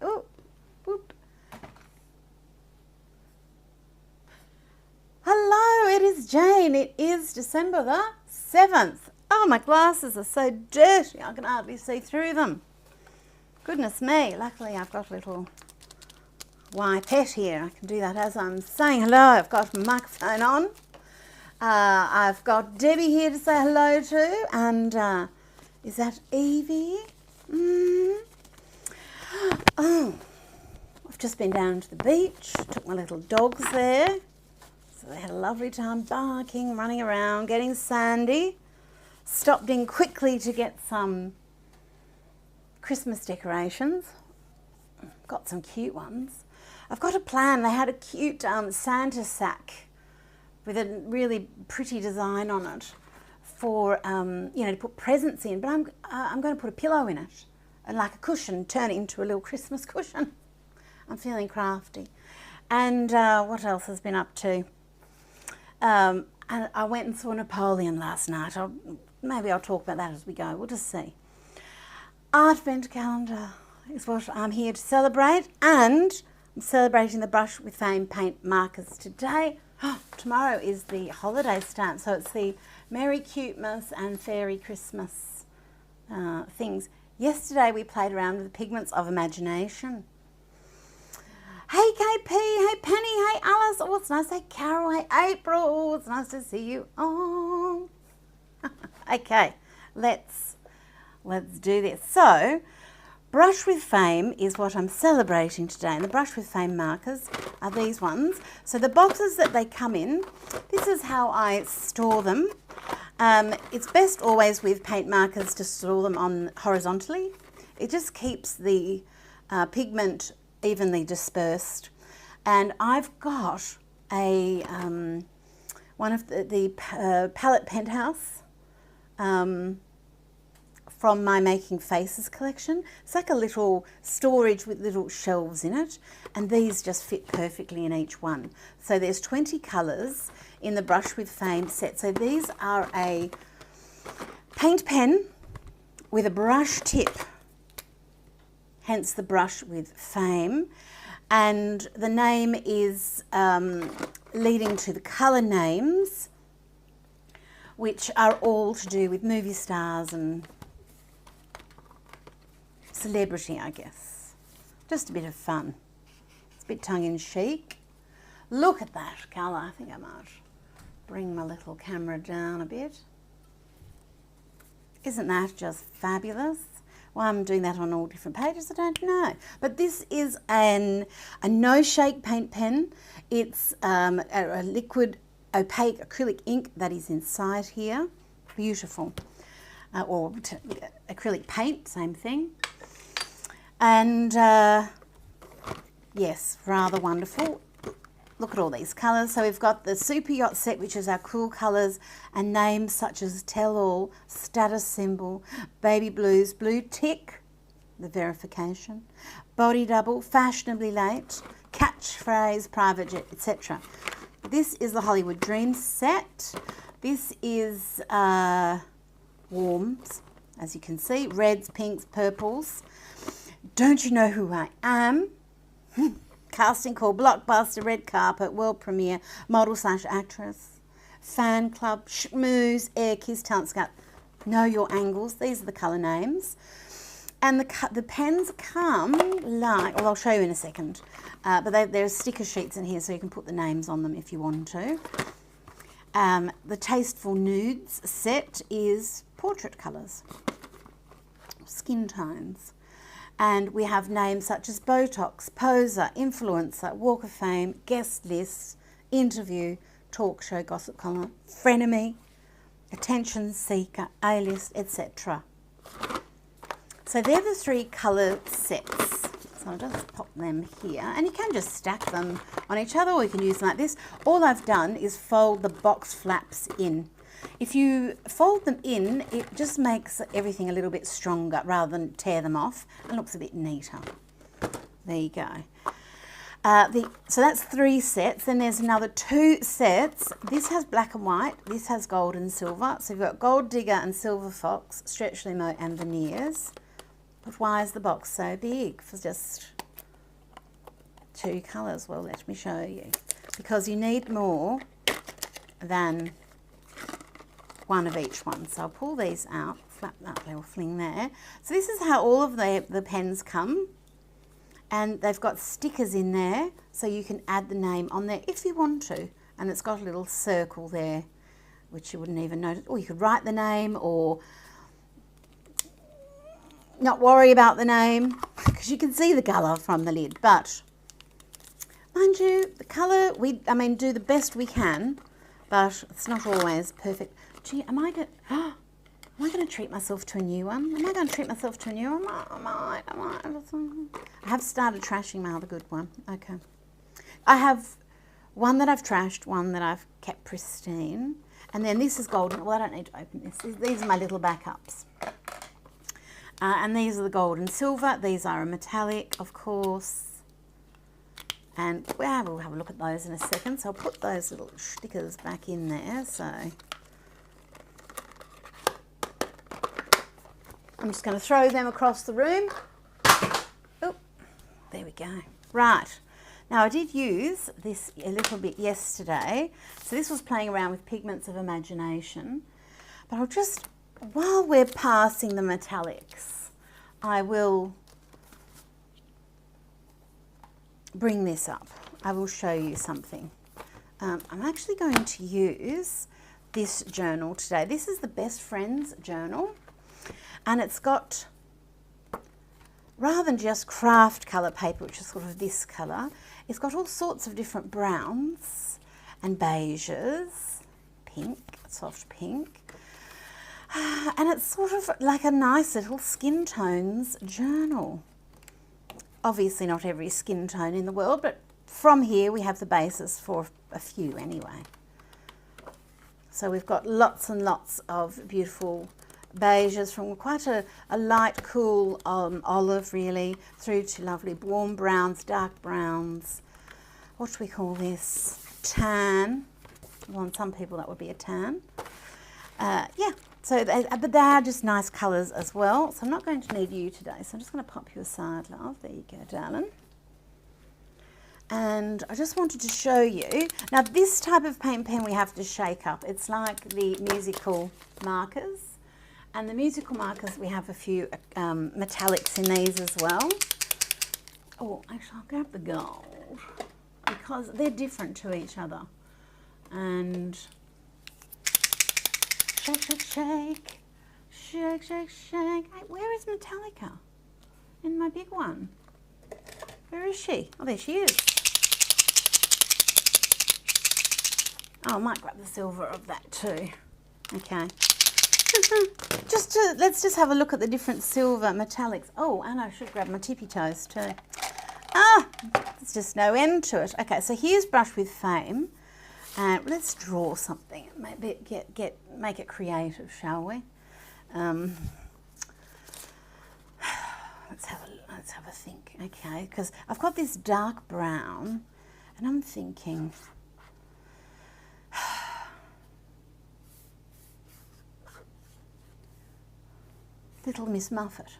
Oh, whoop. Hello, it is Jane. It is December the 7th. Oh, my glasses are so dirty, I can hardly see through them. Goodness me, luckily I've got a little pipette here. I can do that as I'm saying hello. I've got my microphone on. I've got Debbie here to say hello to, and is that Evie? Oh, I've just been down to the beach, took my little dogs there. So they had a lovely time barking, running around, getting sandy. Stopped in quickly to get some Christmas decorations. Got some cute ones. I've got a plan. They had a cute Santa sack with a really pretty design on it for, to put presents in. But I'm going to put a pillow in it and like a cushion, turn it into a little Christmas cushion. I'm feeling crafty. And what else has been up to? And I went and saw Napoleon last night. Maybe I'll talk about that as we go. We'll just see. Advent calendar is what I'm here to celebrate, and I'm celebrating the Brush with Fame paint markers today. Tomorrow is the holiday stamp, so it's the Merry Cutemas and Fairy Christmas things. Yesterday we played around with the pigments of imagination. Hey KP, hey Penny, hey Alice, oh it's nice, hey Carol, hey April, oh it's nice to see you. Oh, okay, let's do this. So, Brush with Fame is what I'm celebrating today, and the Brush with Fame markers are these ones. So the boxes that they come in, this is how I store them. It's best always with paint markers to store them on horizontally. It just keeps the pigment evenly dispersed. And I've got a one of the palette penthouse from my Making Faces collection. It's like a little storage with little shelves in it, and these just fit perfectly in each one. So there's 20 colours in the Brush with Fame set. So these are a paint pen with a brush tip, hence the Brush with Fame, and the name is leading to the colour names, which are all to do with movie stars and celebrity, I guess. Just a bit of fun. It's a bit tongue-in-cheek. Look at that colour. I think I might bring my little camera down a bit. Isn't that just fabulous? Why I'm doing that on all different pages, I don't know. But this is a no-shake paint pen. It's a liquid opaque acrylic ink that is inside here. Beautiful. Or acrylic paint, same thing. And yes, rather wonderful. Look at all these colours. So we've got the Super Yacht set, which is our cool colours, and names such as Tell All, Status Symbol, Baby Blues, Blue Tick, the verification, Body Double, Fashionably Late, Catchphrase, Private Jet, etc. This is the Hollywood Dreams set. This is warms, as you can see, reds, pinks, purples. Don't You Know Who I Am? Casting call, blockbuster, red carpet, world premiere, model/actress, fan club, schmooze, air kiss, talent scout. Know Your Angles. These are the colour names. And the pens come like, well, I'll show you in a second. But there's sticker sheets in here, so you can put the names on them if you want to. The Tasteful Nudes set is portrait colours, skin tones. And we have names such as Botox, Poser, Influencer, Walk of Fame, Guest List, Interview, Talk Show, Gossip Column, Frenemy, Attention Seeker, A-List, etc. So they're the 3 colour sets. So I'll just pop them here. And you can just stack them on each other, or you can use them like this. All I've done is fold the box flaps in. If you fold them in, it just makes everything a little bit stronger rather than tear them off, and looks a bit neater. There you go. So that's 3 sets. Then there's another 2 sets. This has black and white. This has gold and silver. So you've got Gold Digger and Silver Fox, Stretch Limo and Veneers. But why is the box so big for just 2 colours? Well, let me show you. Because you need more than one of each one. So I'll pull these out, flap that little fling there. So this is how all of the pens come. And they've got stickers in there, so you can add the name on there if you want to. And it's got a little circle there, which you wouldn't even notice. Or you could write the name or not worry about the name, because you can see the colour from the lid. But mind you, the colour, do the best we can, but it's not always perfect. Gee, am I going to treat myself to a new one? Am I going to treat myself to a new one? I might. I have started trashing my other good one. Okay. I have one that I've trashed, one that I've kept pristine, and then this is golden. Well, I don't need to open this. These are my little backups. And these are the gold and silver. These are a metallic, of course. And well, we'll have a look at those in a second. So I'll put those little stickers back in there. So I'm just going to throw them across the room. Oh, there we go. Right. Now, I did use this a little bit yesterday. So this was playing around with pigments of imagination. But I'll just, while we're passing the metallics, I will bring this up. I will show you something. I'm actually going to use this journal today. This is the Best Friends journal. And it's got, rather than just craft colour paper, which is sort of this colour, it's got all sorts of different browns and beiges, pink, soft pink. And it's sort of like a nice little skin tones journal. Obviously not every skin tone in the world, but from here we have the basis for a few anyway. So we've got lots and lots of beautiful beiges from quite a light, cool olive really, through to lovely warm browns, dark browns. What do we call this? Tan. Well, on some people that would be a tan. Yeah, so but they are just nice colours as well. So I'm not going to need you today, so I'm just going to pop you aside, love. There you go, darling. And I just wanted to show you, now this type of paint pen we have to shake up. It's like the musical markers. And the musical markers, we have a few metallics in these as well. Oh, actually, I'll grab the gold because they're different to each other. And shake, shake, shake, shake, shake, shake. Hey, where is Metallica? In my big one. Where is she? Oh, there she is. Oh, I might grab the silver of that too. Okay. Let's just have a look at the different silver metallics. Oh, and I should grab my tippy toes too. Ah, there's just no end to it. Okay, so here's Brush with Fame. And let's draw something. Maybe make it creative, shall we? Let's have a think. Okay, because I've got this dark brown, and I'm thinking. Little Miss Muffet.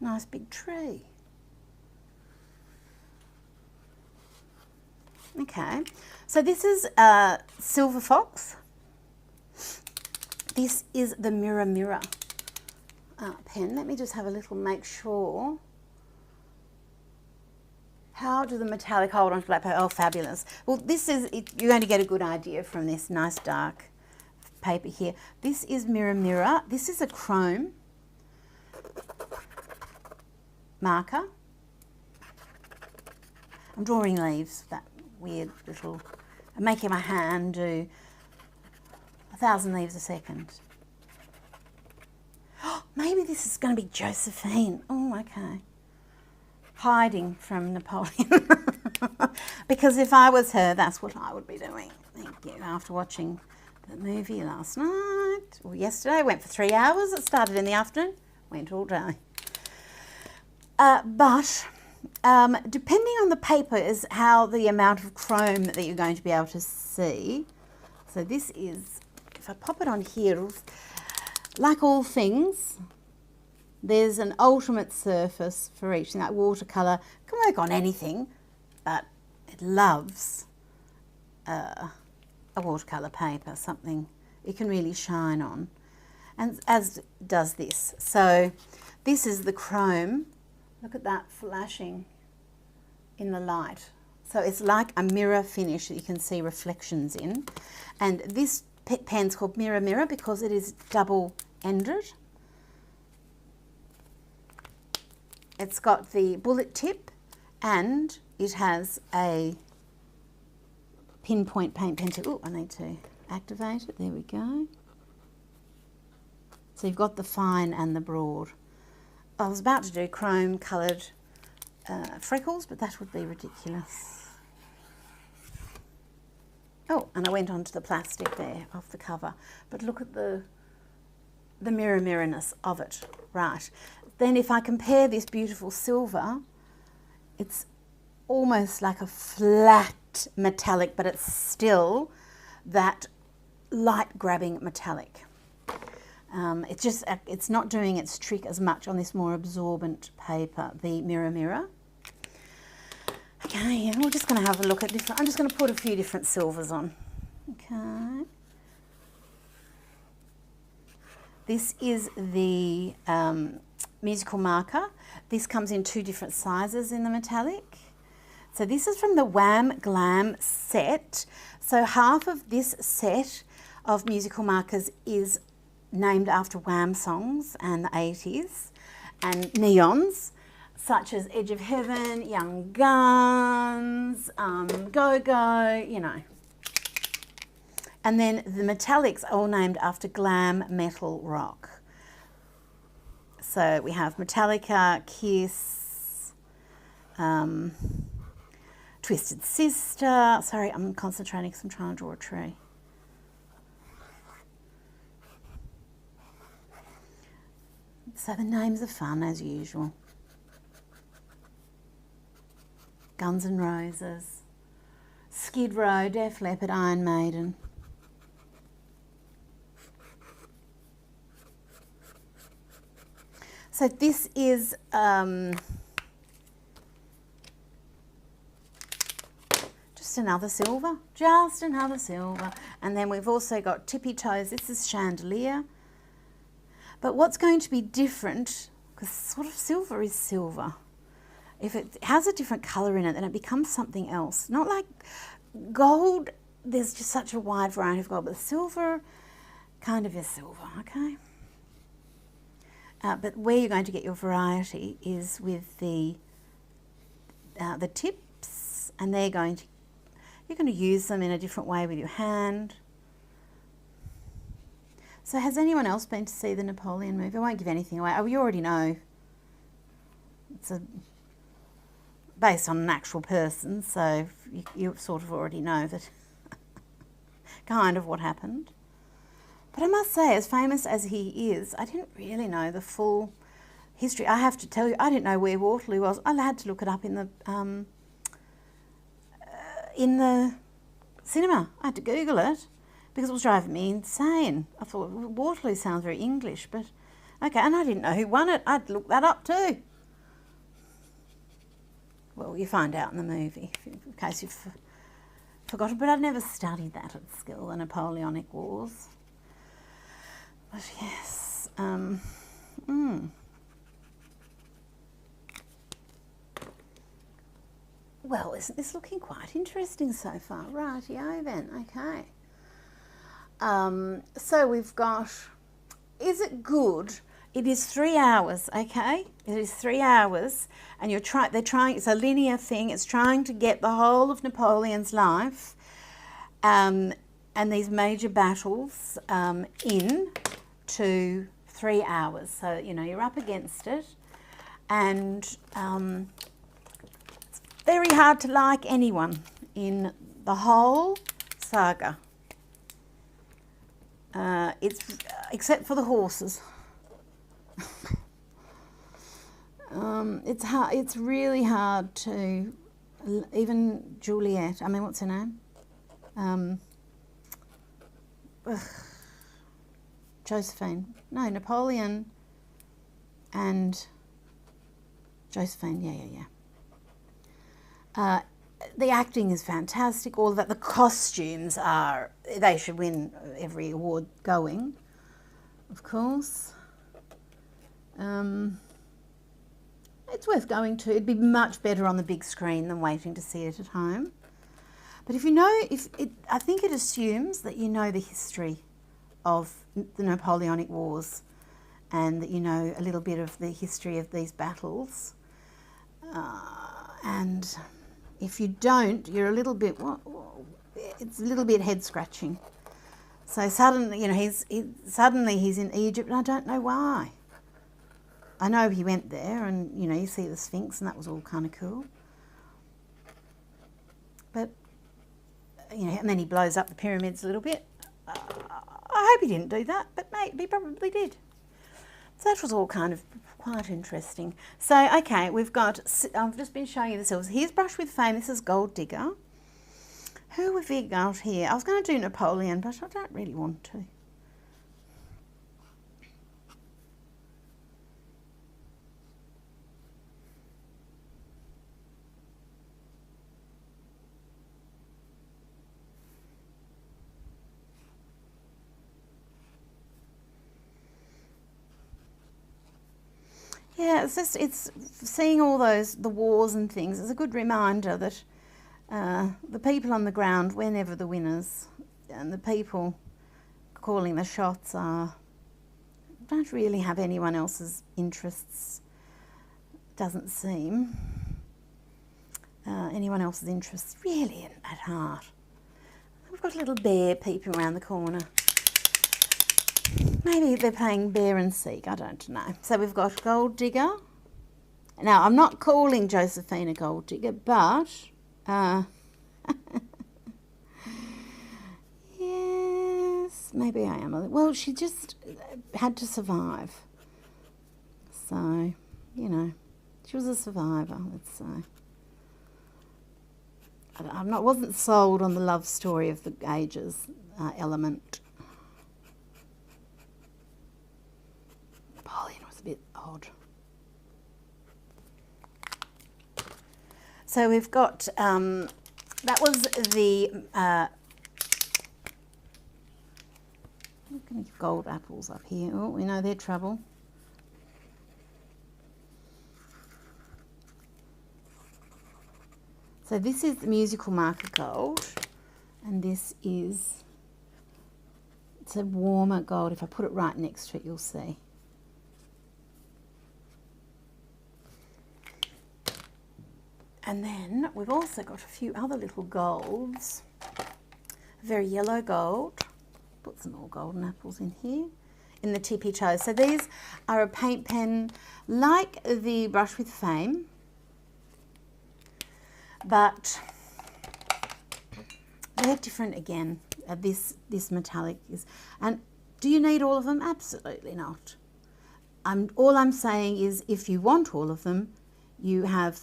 Nice big tree. Okay, so this is Silver Fox. This is the Mirror Mirror pen. Let me just have a little make sure. How do the metallic hold on to black paper? Oh, fabulous. Well, this is, you're going to get a good idea from this nice dark paper here. This is Mirror Mirror. This is a chrome marker. I'm drawing leaves, that weird little, I'm making my hand do 1,000 leaves a second. Oh, maybe this is going to be Josephine. Oh, okay. Hiding from Napoleon. Because if I was her, that's what I would be doing. Thank you. After watching the movie last night, or yesterday, went for 3 hours. It started in the afternoon, went all day. But Depending on the paper is how the amount of chrome that you're going to be able to see. So this is, if I pop it on here, like all things, there's an ultimate surface for each thing. Like watercolour can work on anything, but it loves a watercolour paper, something it can really shine on, and as does this. So this is the chrome. Look at that flashing in the light. So it's like a mirror finish that you can see reflections in. And this pen's called Mirror Mirror because it is double-ended. It's got the bullet tip and it has a pinpoint paint pen tip. Oh, I need to activate it. There we go. So you've got the fine and the broad. I was about to do chrome coloured freckles, but that would be ridiculous. Oh, and I went onto the plastic there off the cover. But look at the mirror-mirrorness of it. Right. Then if I compare this beautiful silver, it's almost like a flat metallic, but it's still that light-grabbing metallic. It's not doing its trick as much on this more absorbent paper, the Mirror Mirror. Okay, and we're just going to have a look at different, I'm just going to put a few different silvers on. Okay. This is the musical marker. This comes in 2 different sizes in the metallic. So this is from the Wham Glam set. So half of this set of musical markers is named after Wham songs and the 80s, and neons such as Edge of Heaven, Young Guns, Go Go, you know. And then the metallics are all named after glam metal rock. So we have Metallica, Kiss, Twisted Sister. Sorry, I'm concentrating because I'm trying to draw a tree. So the names are fun as usual. Guns N' Roses, Skid Row, Def Leppard, Iron Maiden. So this is just another silver, And then we've also got Tippy Toes. This is Chandelier. But what's going to be different, because sort of silver is silver, if it has a different colour in it, then it becomes something else. Not like gold, there's just such a wide variety of gold, but silver kind of is silver, okay? But where you're going to get your variety is with the tips, and you're going to use them in a different way with your hand. So has anyone else been to see the Napoleon movie? I won't give anything away. Oh, you already know. It's based on an actual person, so you sort of already know that kind of what happened. But I must say, as famous as he is, I didn't really know the full history. I have to tell you, I didn't know where Waterloo was. I had to look it up in the cinema. I had to Google it, because it was driving me insane. I thought, Waterloo sounds very English, but okay, and I didn't know who won it. I'd look that up too. Well, you find out in the movie, in case you've forgotten, but I'd never studied that at school, the Napoleonic Wars. But yes, Well, isn't this looking quite interesting so far? Rightio then, okay. So we've got, is it good? It is 3 hours, okay? It is 3 hours, and they're trying, it's a linear thing, it's trying to get the whole of Napoleon's life and these major battles in to 3 hours. So, you know, you're up against it, and it's very hard to like anyone in the whole saga. It's except for the horses. It's really hard to, even Juliet, I mean, what's her name? Josephine. No, Napoleon and Josephine. Yeah. The acting is fantastic. All of that. The costumes are, they should win every award going, of course. It's worth going to. It'd be much better on the big screen than waiting to see it at home. But if you know, I think it assumes that you know the history of the Napoleonic Wars and that you know a little bit of the history of these battles. And if you don't, you're a little bit, it's a little bit head scratching. So suddenly, you know, suddenly he's in Egypt and I don't know why. I know he went there and, you know, you see the Sphinx and that was all kind of cool. But, you know, and then he blows up the pyramids a little bit. I hope he didn't do that, but maybe he probably did. So that was all kind of quite interesting. So, okay, I've just been showing you the silvers. Here's Brush with Fame. This is Gold Digger. Who have we got here? I was going to do Napoleon, but I don't really want to. Yeah, it's seeing all the wars and things. It's a good reminder that the people on the ground were never the winners, and the people calling the shots don't really have anyone else's interests. Doesn't seem anyone else's interests really at heart. We've got a little bear peeping around the corner. Maybe they're playing bear and seek, I don't know. So we've got Gold Digger. Now, I'm not calling Josephine a gold digger, but yes, maybe I am. Well, she just had to survive. So, you know, she was a survivor, let's say. Wasn't sold on the love story of the ages element. Napoleon was a bit odd. So we've got, that was the, I'm going to give gold apples up here. Oh, we know their trouble. So this is the musical marker gold, and this is, it's a warmer gold. If I put it right next to it, you'll see. And then we've also got a few other little golds. A very yellow gold. Put some more golden apples in here. In the tippy toes. So these are a paint pen like the Brush with Fame. But they're different again. This metallic is. And do you need all of them? Absolutely not. All I'm saying is if you want all of them, you have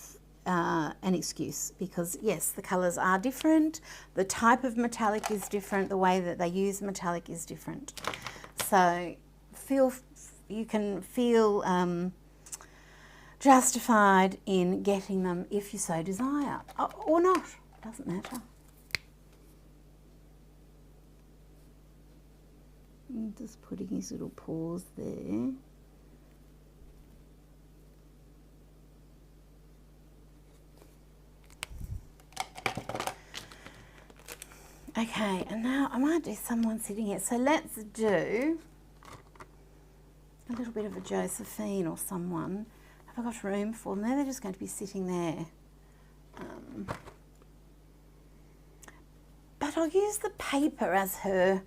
an excuse, because yes, the colours are different, the type of metallic is different, the way that they use metallic is different. So you can feel justified in getting them if you so desire, or not, doesn't matter. Just putting his little paws there. Okay, and now I might do someone sitting here. So let's do a little bit of a Josephine or someone. Have I got room for them? They're just going to be sitting there. But I'll use the paper as her,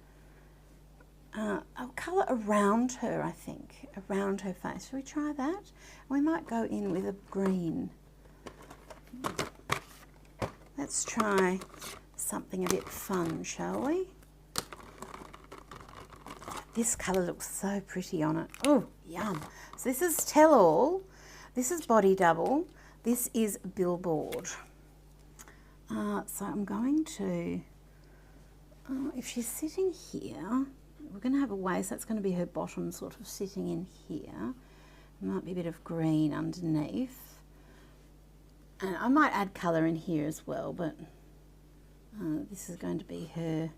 I'll colour around her, I think, around her face. Shall we try that? We might go in with a green. Let's try something a bit fun, shall we? This colour looks so pretty on it. Oh, yum. So this is Tell All. This is Body Double. This is Billboard. So I'm going to, if she's sitting here, we're going to have a waist. That's going to be her bottom sort of sitting in here. There might be a bit of green underneath. And I might add colour in here as well, but this is going to be her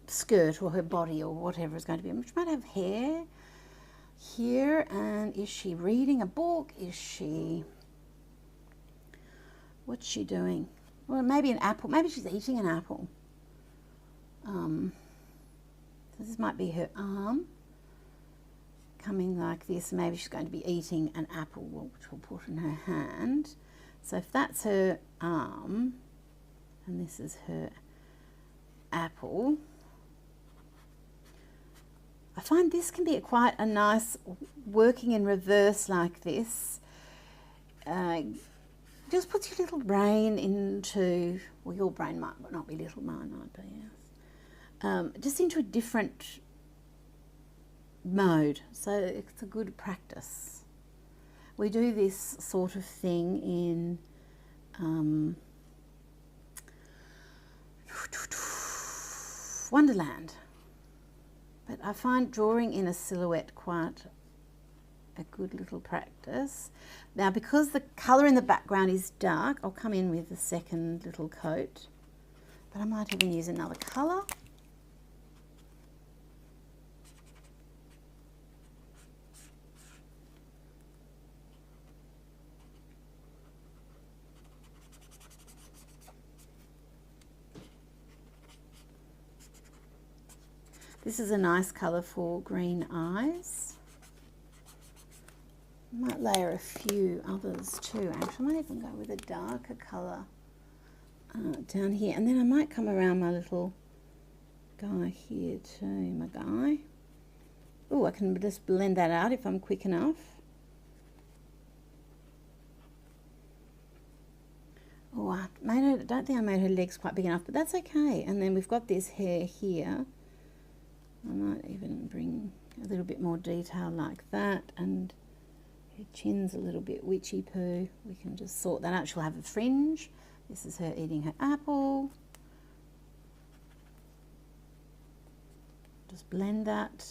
skirt or her body or whatever is going to be. She might have hair here. And is she reading a book? Is she, what's she doing? Well, maybe an apple. Maybe she's eating an apple. So this might be her arm coming like this. Maybe she's going to be eating an apple, which we'll put in her hand. So if that's her arm and this is her apple, I find this can be quite a nice working in reverse like this. Just puts your little brain into, well, your brain might not be little, mine might be, yes. Just into a different mode. So it's a good practice. We do this sort of thing in Wonderland. But I find drawing in a silhouette quite a good little practice. Now, because the colour in the background is dark, I'll come in with the second little coat. But I might even use another colour. This is a nice colour for green eyes. I might layer a few others too. Actually, I might even go with a darker colour down here. And then I might come around my little guy here too, my guy. Oh, I can just blend that out if I'm quick enough. Oh, I don't think I made her legs quite big enough, but that's okay. And then we've got this hair here. I might even bring a little bit more detail like that, and her chin's a little bit witchy poo. We can just sort that out. She'll have a fringe. This is her eating her apple. Just blend that.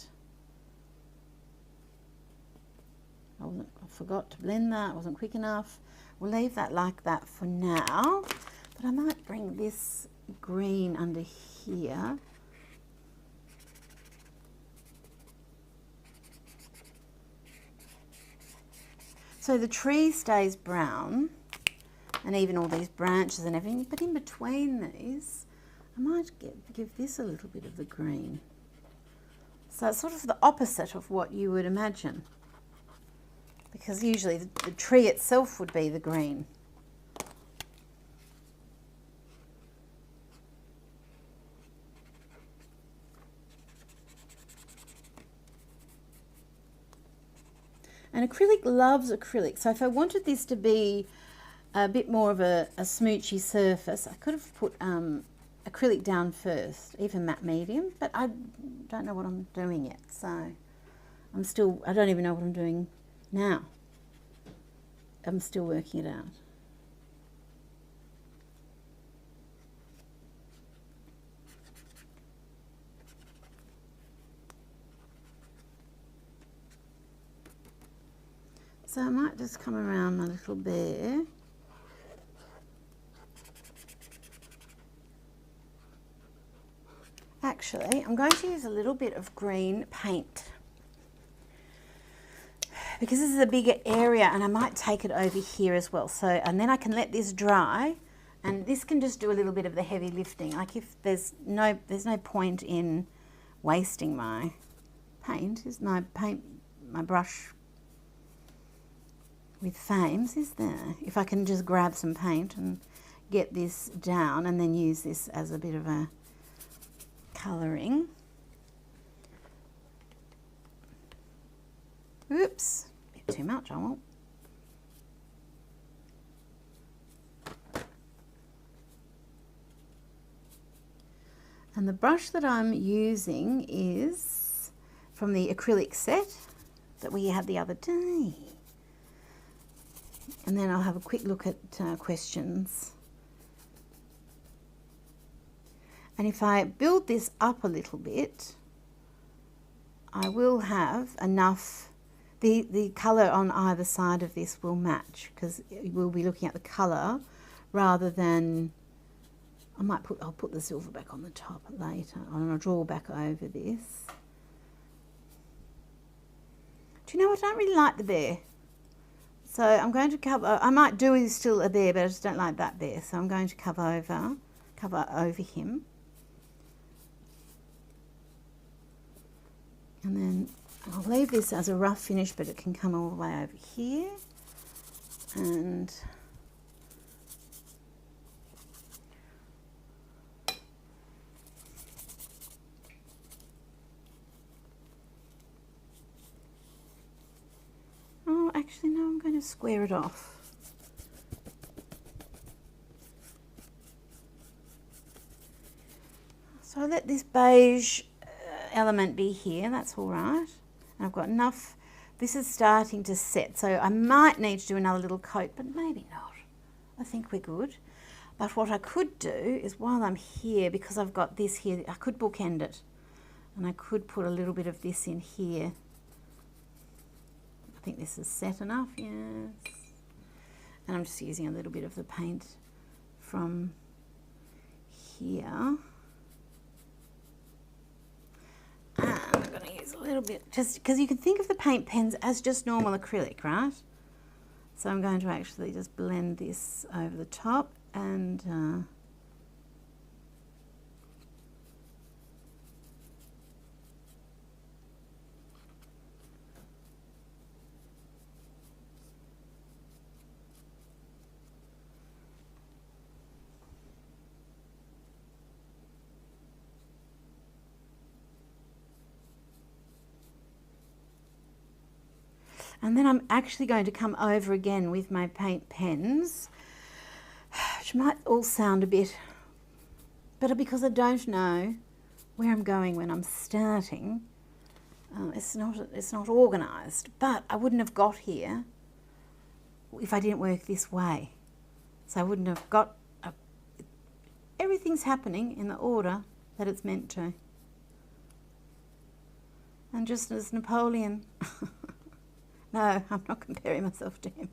I forgot to blend that. I wasn't quick enough. We'll leave that like that for now, but I might bring this green under here. So the tree stays brown, and even all these branches and everything, but in between these, I might give this a little bit of the green. So it's sort of the opposite of what you would imagine, because usually the tree itself would be the green. And acrylic loves acrylic. So if I wanted this to be a bit more of a smoochy surface, I could have put acrylic down first, even matte medium, but I don't know what I'm doing yet. So I don't even know what I'm doing now. I'm still working it out. So I might just come around my little bear. Actually, I'm going to use a little bit of green paint, because this is a bigger area, and I might take it over here as well. So, and then I can let this dry, and this can just do a little bit of the heavy lifting. Like if there's no point in wasting my paint. Is my brush with Fames, is there? If I can just grab some paint and get this down, and then use this as a bit of a colouring. Oops, a bit too much, I won't. And the brush that I'm using is from the acrylic set that we had the other day. And then I'll have a quick look at questions. And if I build this up a little bit, I will have enough, the colour on either side of this will match, because we'll be looking at the colour rather than, I'll put the silver back on the top later, and I'll draw back over this. Do you know what? I don't really like the bear. So I'm going to cover, I might do still a bear, but I just don't like that bear. So I'm going to cover over him. And then I'll leave this as a rough finish, but it can come all the way over here. And oh, actually no, I'm going to square it off. So I'll let this beige element be here, that's all right. And I've got enough, this is starting to set, so I might need to do another little coat, but maybe not. I think we're good. But what I could do is, while I'm here, because I've got this here, I could bookend it. And I could put a little bit of this in here. I think this is set enough, yes. And I'm just using a little bit of the paint from here. And I'm going to use a little bit, just because you can think of the paint pens as just normal acrylic, right? So I'm going to actually just blend this over the top and then I'm actually going to come over again with my paint pens, which might all sound a bit, but because I don't know where I'm going when I'm starting, it's not organised. But I wouldn't have got here if I didn't work this way. So I wouldn't have got, everything's happening in the order that it's meant to. And just as Napoleon, no, I'm not comparing myself to him.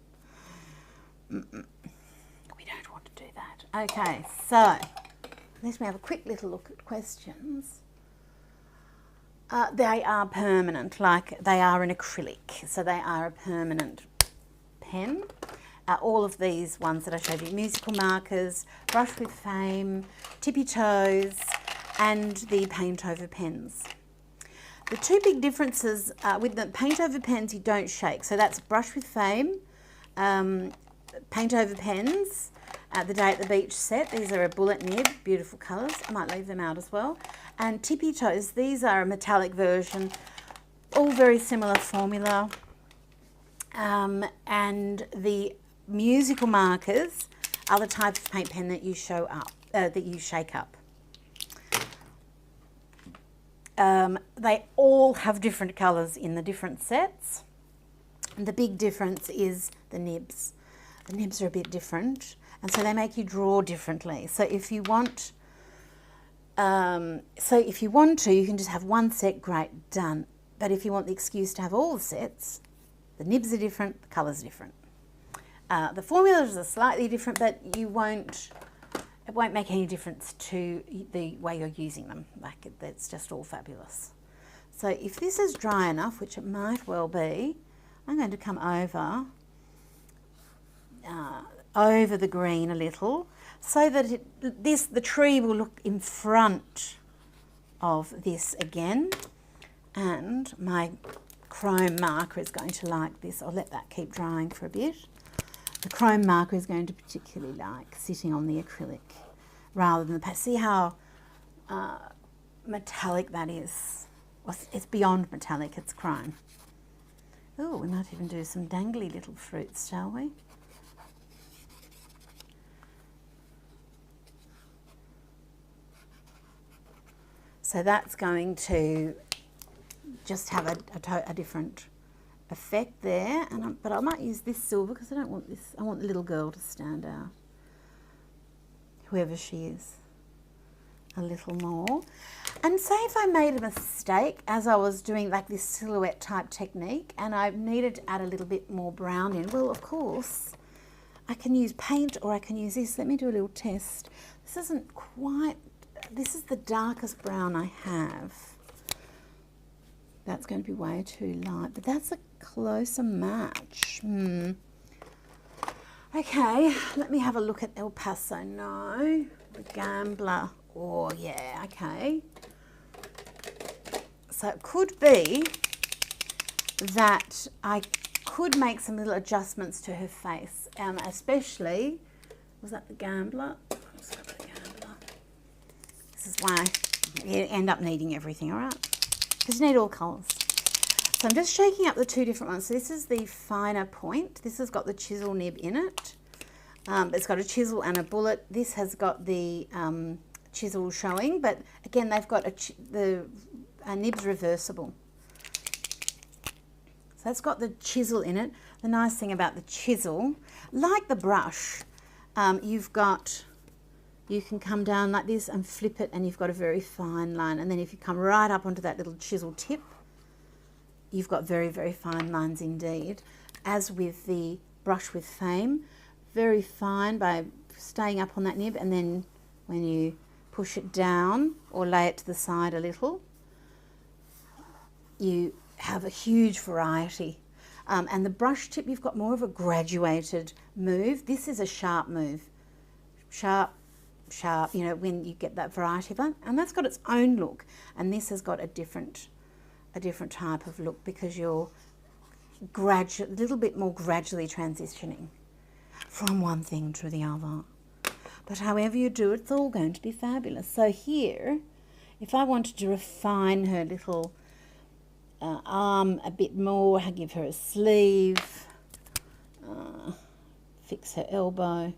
We don't want to do that. Okay, so let me have a quick little look at questions. They are permanent, like they are an acrylic, so they are a permanent pen. All of these ones that I showed you, musical markers, brush with fame, tippy toes, and the paint over pens. The two big differences with the paint over pens, you don't shake. So that's brush with fame, paint over pens, the Day at the Beach set. These are a bullet nib, beautiful colours. I might leave them out as well. And tippy toes, these are a metallic version, all very similar formula. And the musical markers are the type of paint pen that you show up, that you shake up. They all have different colours in the different sets. And the big difference is the nibs. The nibs are a bit different, and so they make you draw differently. So if you want, you can just have one set, great, done. But if you want the excuse to have all the sets, the nibs are different, the colours are different. The formulas are slightly different, but it won't make any difference to the way you're using them. Like, it's just all fabulous. So if this is dry enough, which it might well be, I'm going to come over the green a little, so that the tree will look in front of this again. And my chrome marker is going to like this. I'll let that keep drying for a bit. The chrome marker is going to particularly like sitting on the acrylic rather than the paint. See how metallic that is? Well, it's beyond metallic, it's chrome. Oh, we might even do some dangly little fruits, shall we? So that's going to just have a different effect there. But I might use this silver because I don't want this. I want the little girl to stand out, whoever she is, a little more. And say if I made a mistake as I was doing like this silhouette type technique and I needed to add a little bit more brown in, well, of course, I can use paint or I can use this. Let me do a little test. This isn't quite, this is the darkest brown I have. That's going to be way too light, but that's a closer match. Okay, let me have a look at El Paso. No, the Gambler. Oh, yeah, okay. So it could be that I could make some little adjustments to her face, especially, was that the Gambler? Let's go with the Gambler. This is why you end up needing everything, all right? Because you need all colours. So I'm just shaking up the two different ones. So this is the finer point. This has got the chisel nib in it. It's got a chisel and a bullet. This has got the chisel showing, but again, they've got the nib's reversible. So it's got the chisel in it. The nice thing about the chisel, like the brush, you can come down like this and flip it and you've got a very fine line. And then if you come right up onto that little chisel tip, you've got very, very fine lines indeed. As with the brush with Fame, very fine by staying up on that nib, and then when you push it down or lay it to the side a little, you have a huge variety. And the brush tip, you've got more of a graduated move. This is a sharp move. Sharp, sharp, you know, when you get that variety of it. And that's got its own look. And this has got a different type of look because you're a little bit more gradually transitioning from one thing to the other. But however you do it, it's all going to be fabulous. So here, if I wanted to refine her little arm a bit more, I give her a sleeve, fix her elbow,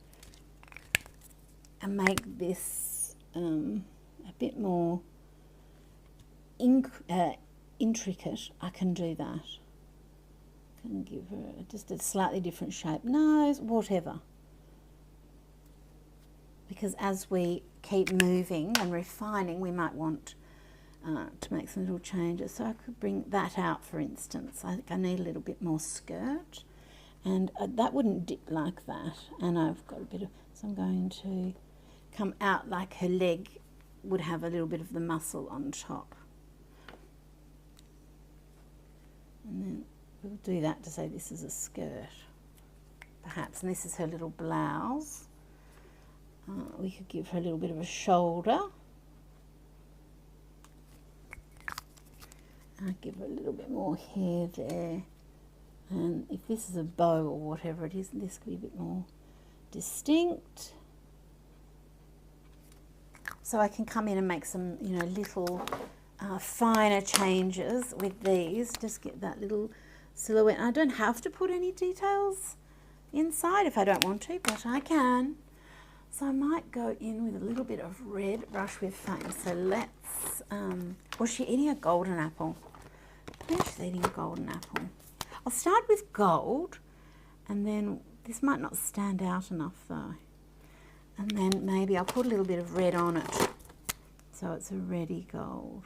and make this a bit more intricate, I can do that. I can give her just a slightly different shape, nose, whatever. Because as we keep moving and refining, we might want to make some little changes. So I could bring that out, for instance. I think I need a little bit more skirt, and that wouldn't dip like that. And I've got a bit of, so I'm going to come out like her leg would have a little bit of the muscle on top. And then we'll do that to say this is a skirt, perhaps. And this is her little blouse. We could give her a little bit of a shoulder. I'll give her a little bit more hair there. And if this is a bow or whatever it is, this could be a bit more distinct. So I can come in and make some, you know, little finer changes with these. Just get that little silhouette. I don't have to put any details inside if I don't want to, but I can. So I might go in with a little bit of red, Brush with Fame. So let's, was she eating a golden apple? I think she's eating a golden apple. I'll start with gold, and then this might not stand out enough though. And then maybe I'll put a little bit of red on it. So it's a reddy gold.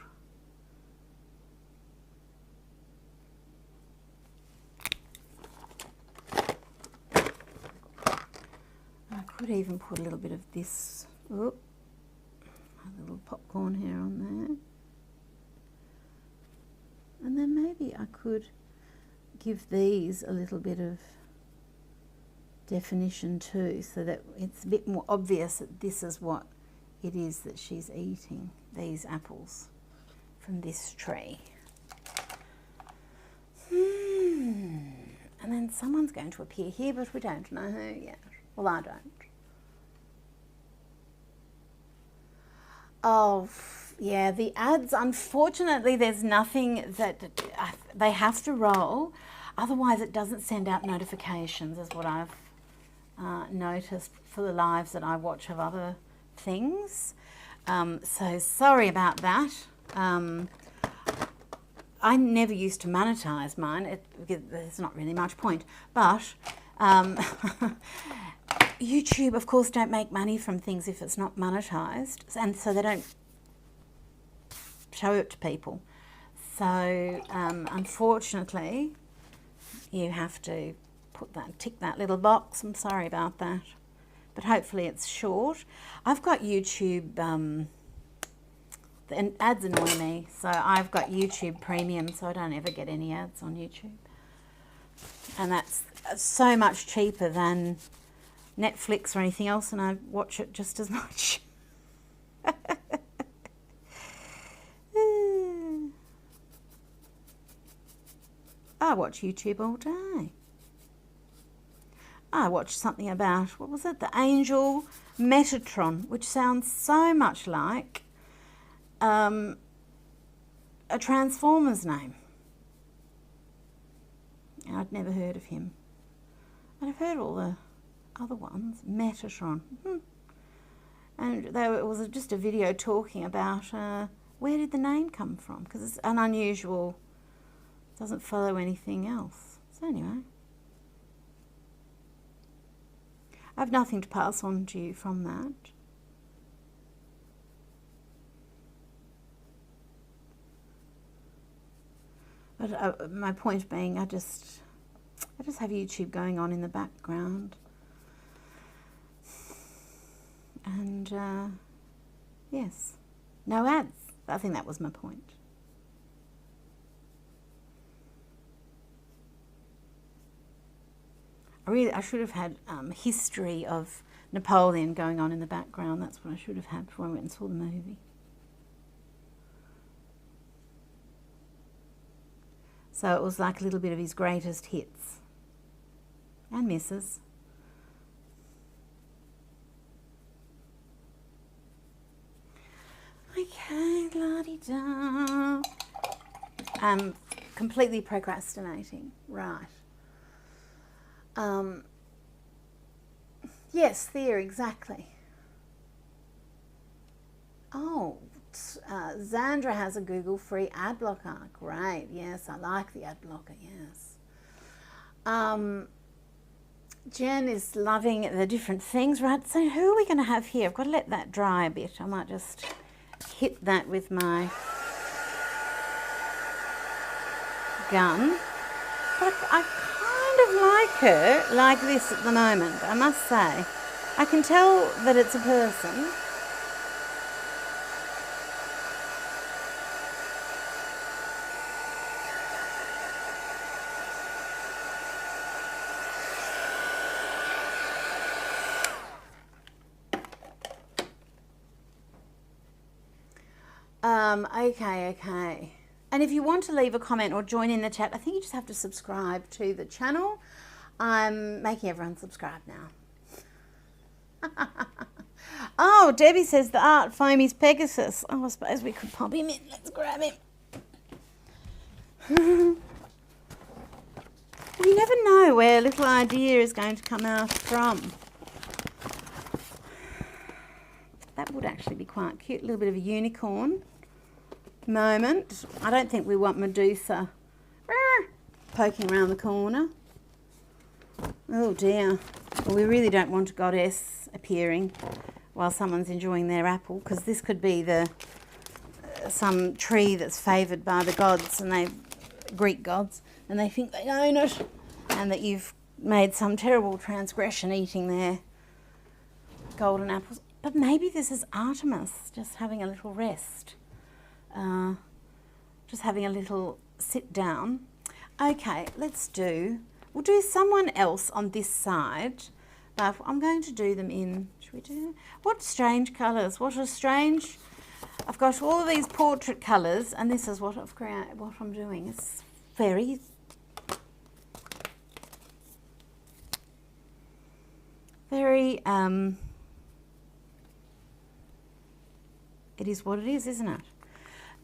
I could even put a little bit of this, a little popcorn hair on there. And then maybe I could give these a little bit of definition too, so that it's a bit more obvious that this is what it is that she's eating, these apples from this tree. And then someone's going to appear here, but we don't know who yet. Well, I don't. Oh, yeah, the ads, unfortunately, there's nothing that they have to roll. Otherwise, it doesn't send out notifications, is what I've noticed for the lives that I watch of other things. So sorry about that. I never used to monetize mine. There's not really much point. But YouTube, of course, don't make money from things if it's not monetized. And so they don't show it to people. So unfortunately, you have to tick that little box. I'm sorry about that. But hopefully it's short. I've got YouTube, and ads annoy me, so I've got YouTube Premium, so I don't ever get any ads on YouTube. And that's so much cheaper than Netflix or anything else, and I watch it just as much. I watch YouTube all day. I watched something about, what was it? The Angel Metatron, which sounds so much like a Transformers name. I'd never heard of him. But I've heard all the other ones. Metatron. And it was just a video talking about where did the name come from, because it's an unusual, doesn't follow anything else. So anyway, I have nothing to pass on to you from that. But my point being, I just have YouTube going on in the background, and yes, no ads. I think that was my point. I should have had history of Napoleon going on in the background. That's what I should have had before I went and saw the movie. So it was like a little bit of his greatest hits and misses. Okay, la-di-da. I'm completely procrastinating. Right. Yes, there, exactly. Oh, Zandra has a Google free ad blocker. Great, yes, I like the ad blocker, yes. Jen is loving the different things, right? So who are we going to have here? I've got to let that dry a bit. I might just hit that with my gun. But I kind of like her like this at the moment, I must say. I can tell that it's a person. Okay. And if you want to leave a comment or join in the chat, I think you just have to subscribe to the channel. I'm making everyone subscribe now. Oh, Debbie says the art foamies Pegasus. Oh, I suppose we could pop him in. Let's grab him. You never know where a little idea is going to come out from. That would actually be quite cute. A little bit of a unicorn moment. I don't think we want Medusa poking around the corner. Oh dear. Well, we really don't want a goddess appearing while someone's enjoying their apple, because this could be some tree that's favoured by the gods, and Greek gods, and they think they own it, and that you've made some terrible transgression eating their golden apples. But maybe this is Artemis just having a little rest. Just having a little sit down. Okay, we'll do someone else on this side, but I'm going to do them in, should we do, what strange colours, what a strange, I've got all of these portrait colours, and this is what I've created, what I'm doing. It's very, it is what it is, isn't it?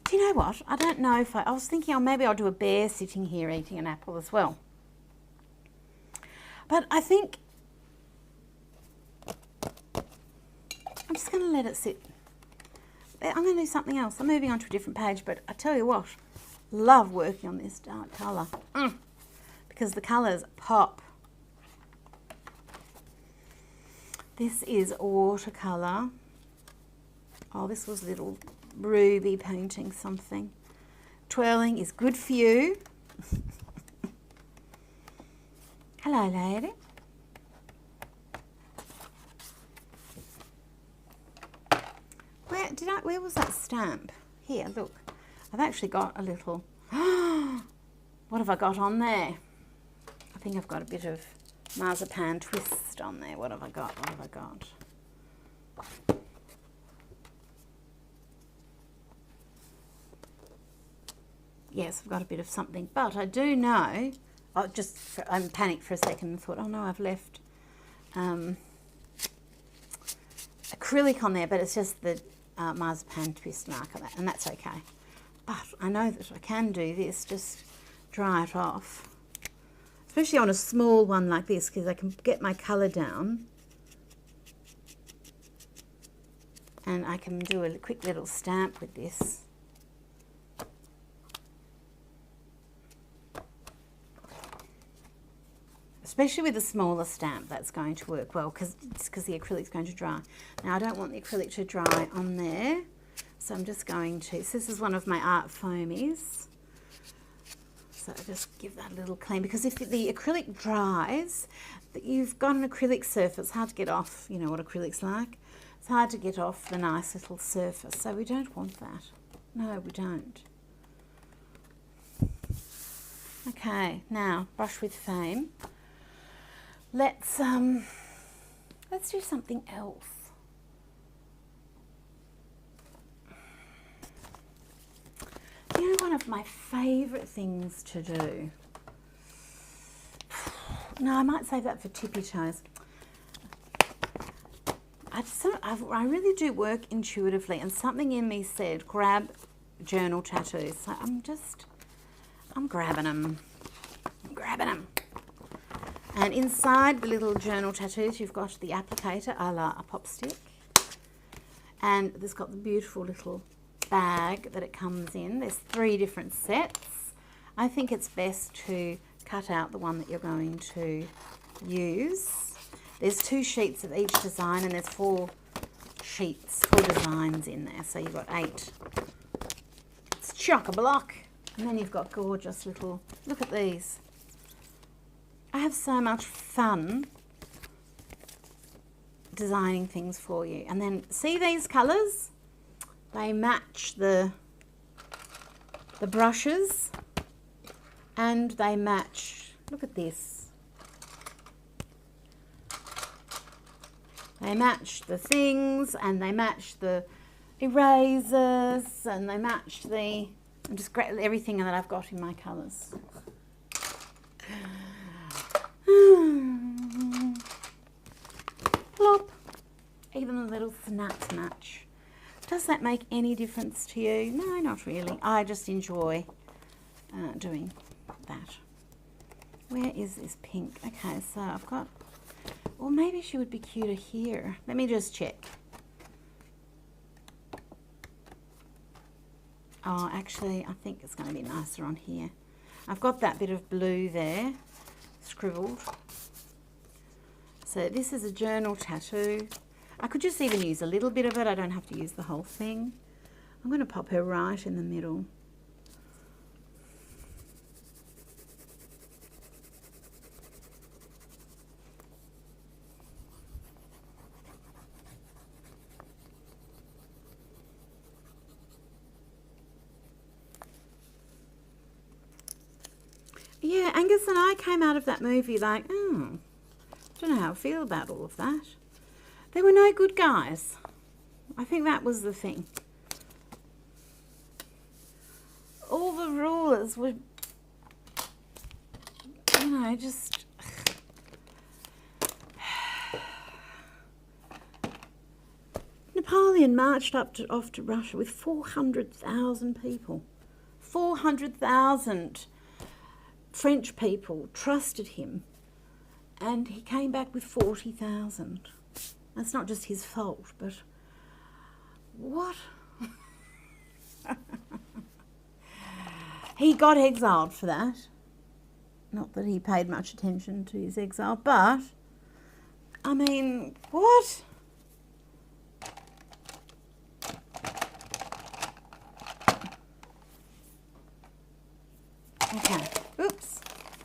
Do you know what? I don't know if I was thinking, maybe I'll do a bear sitting here eating an apple as well. But I think I'm just going to let it sit. I'm going to do something else. I'm moving on to a different page, but I tell you what, Love working on this dark colour because the colours pop. This is watercolour. Oh, this was little Ruby painting something. Twirling is good for you. Hello, lady. Where was that stamp? Here, look. I've actually got a little... What have I got on there? I think I've got a bit of marzipan twist on there. What have I got? What have I got? Yes, I've got a bit of something, but I do know... I panicked for a second and thought, oh no, I've left acrylic on there, but it's just the marzipan twist marker, and that's okay. But I know that I can do this, just dry it off. Especially on a small one like this, because I can get my colour down. And I can do a quick little stamp with this. Especially with a smaller stamp, that's going to work well, because the acrylic's going to dry. Now, I don't want the acrylic to dry on there. So I'm just going to, so this is one of my art foamies. So I just give that a little clean, because if the acrylic dries, you've got an acrylic surface, it's hard to get off, you know what acrylic's like. It's hard to get off the nice little surface, so we don't want that. No, we don't. Okay, now brush with fame. Let's do something else. You know, one of my favourite things to do. No, I might save that for tippy toes. I really do work intuitively, and something in me said grab journal tattoos. So I'm grabbing them. I'm grabbing them. And inside the little journal tattoos, you've got the applicator a la a pop stick. And there's got the beautiful little bag that it comes in. There's 3 different sets. I think it's best to cut out the one that you're going to use. There's 2 sheets of each design, and there's 4 sheets, 4 designs in there. So you've got 8. It's chock-a-block. And then you've got gorgeous little, look at these. I have so much fun designing things for you. And then see these colours? They match the brushes, and they match, look at this. They match the things, and they match the erasers, and they match the, and just everything that I've got in my colours. Plop. Even the little snaps match. Does that make any difference to you? No, not really. I just enjoy doing that. Where is this pink? Okay, so I've got, well, maybe she would be cuter here. Let me just check. Oh, actually, I think it's going to be nicer on here. I've got that bit of blue there, scribbled. So this is a journal tattoo. I could just even use a little bit of it. I don't have to use the whole thing. I'm going to pop her right in the middle. Yeah, Angus and I came out of that movie like, oh, I don't know how I feel about all of that. They were no good guys. I think that was the thing. All the rulers were, you know, just... Napoleon marched off to Russia with 400,000 people. 400,000 French people trusted him, and he came back with 40,000. That's not just his fault, but what? He got exiled for that. Not that he paid much attention to his exile, but, I mean, what? Okay, oops,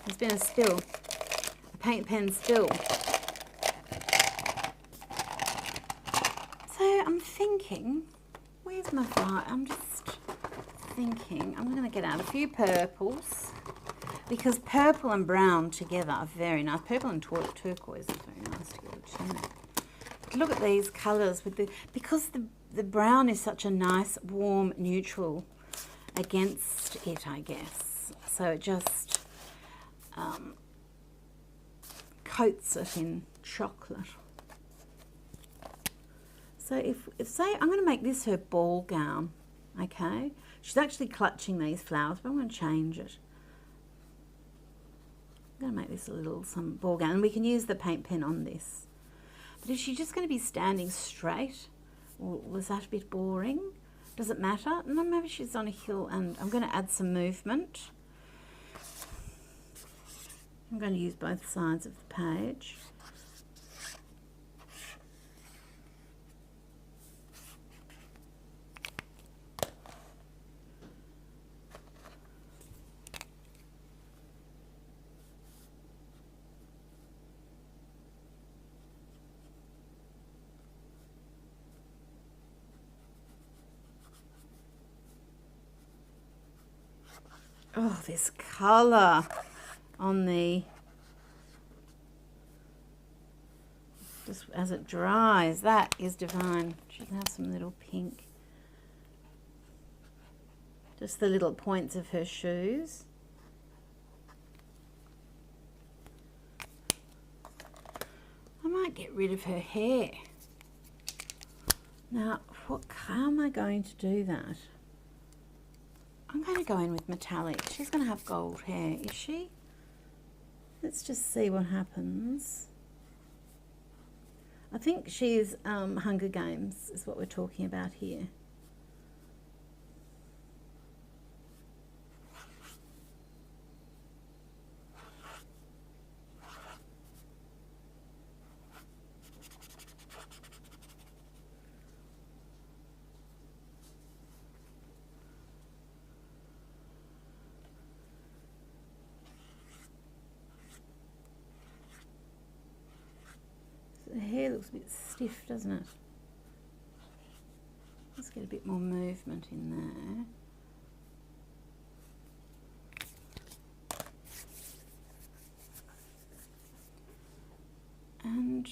there's been a spill, a paint pen spill. So I'm thinking, where's my fire? I'm just thinking, I'm going to get out a few purples, because purple and brown together are very nice. Purple and turquoise is very nice together too. But look at these colours with because the brown is such a nice warm neutral against it, I guess. So it just coats it in chocolate. So if say I'm going to make this her ball gown, okay? She's actually clutching these flowers, but I'm going to change it. I'm going to make this a little some ball gown, and we can use the paint pen on this. But is she just going to be standing straight, or was that a bit boring? Does it matter? No, maybe she's on a hill, and I'm going to add some movement. I'm going to use both sides of the page. Oh, this colour on the, just as it dries, that is divine. She can have some little pink. Just the little points of her shoes. I might get rid of her hair. Now, how am I going to do that? I'm going to go in with metallic. She's going to have gold hair, is she? Let's just see what happens. I think she's Hunger Games is what we're talking about here. The hair looks a bit stiff, doesn't it? Let's get a bit more movement in there. And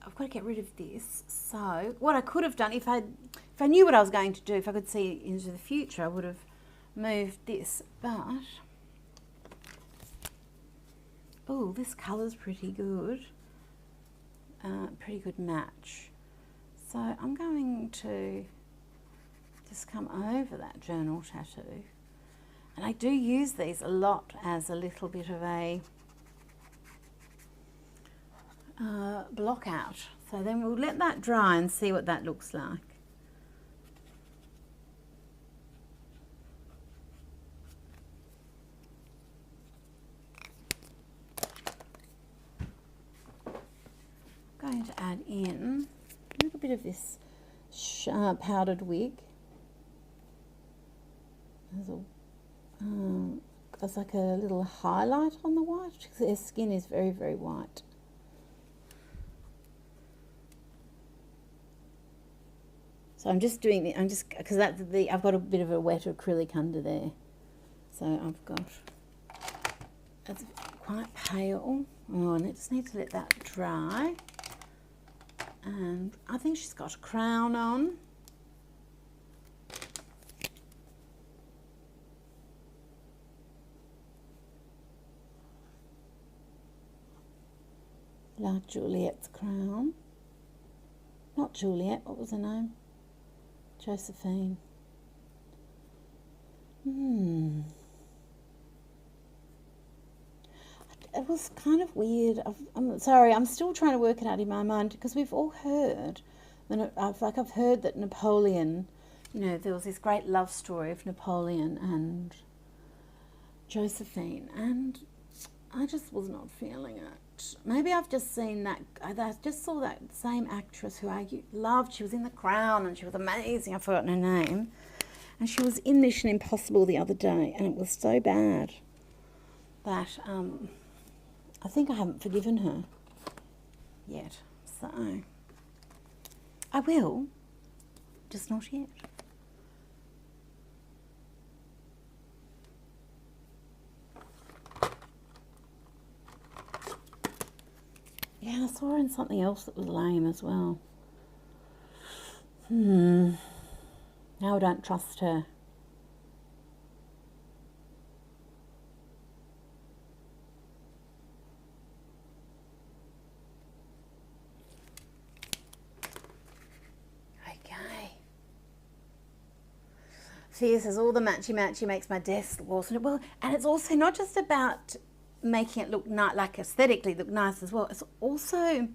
I've got to get rid of this. So what I could have done, if I knew what I was going to do, if I could see into the future, I would have moved this, but oh, this colour's pretty good. Pretty good match. So I'm going to just come over that journal tattoo. And I do use these a lot as a little bit of a block out. So then we'll let that dry and see what that looks like. Going to add in a little bit of this powdered wig. There's like a little highlight on the white because their skin is very, very white. So I'm just doing the, because I've got a bit of a wet acrylic under there. So I've got, it's quite pale. Oh, and I just need to let that dry. And I think she's got a crown on. Like Juliet's crown. Not Juliet, what was her name? Josephine. It was kind of weird. I'm sorry, I'm still trying to work it out in my mind because we've all heard, I've heard that Napoleon you know, there was this great love story of Napoleon and Josephine, and I just was not feeling it. Maybe I've just seen that, I just saw that same actress who I loved. She was in The Crown and she was amazing. I've forgotten her name. And she was in Mission Impossible the other day, and it was so bad that I think I haven't forgiven her yet. So I will, just not yet. Yeah, I saw her in something else that was lame as well. Now I don't trust her. Okay. See, this is all the matchy makes my desk look awesome. Well, and it's also not just about making it look nice, like aesthetically look nice as well. It's also,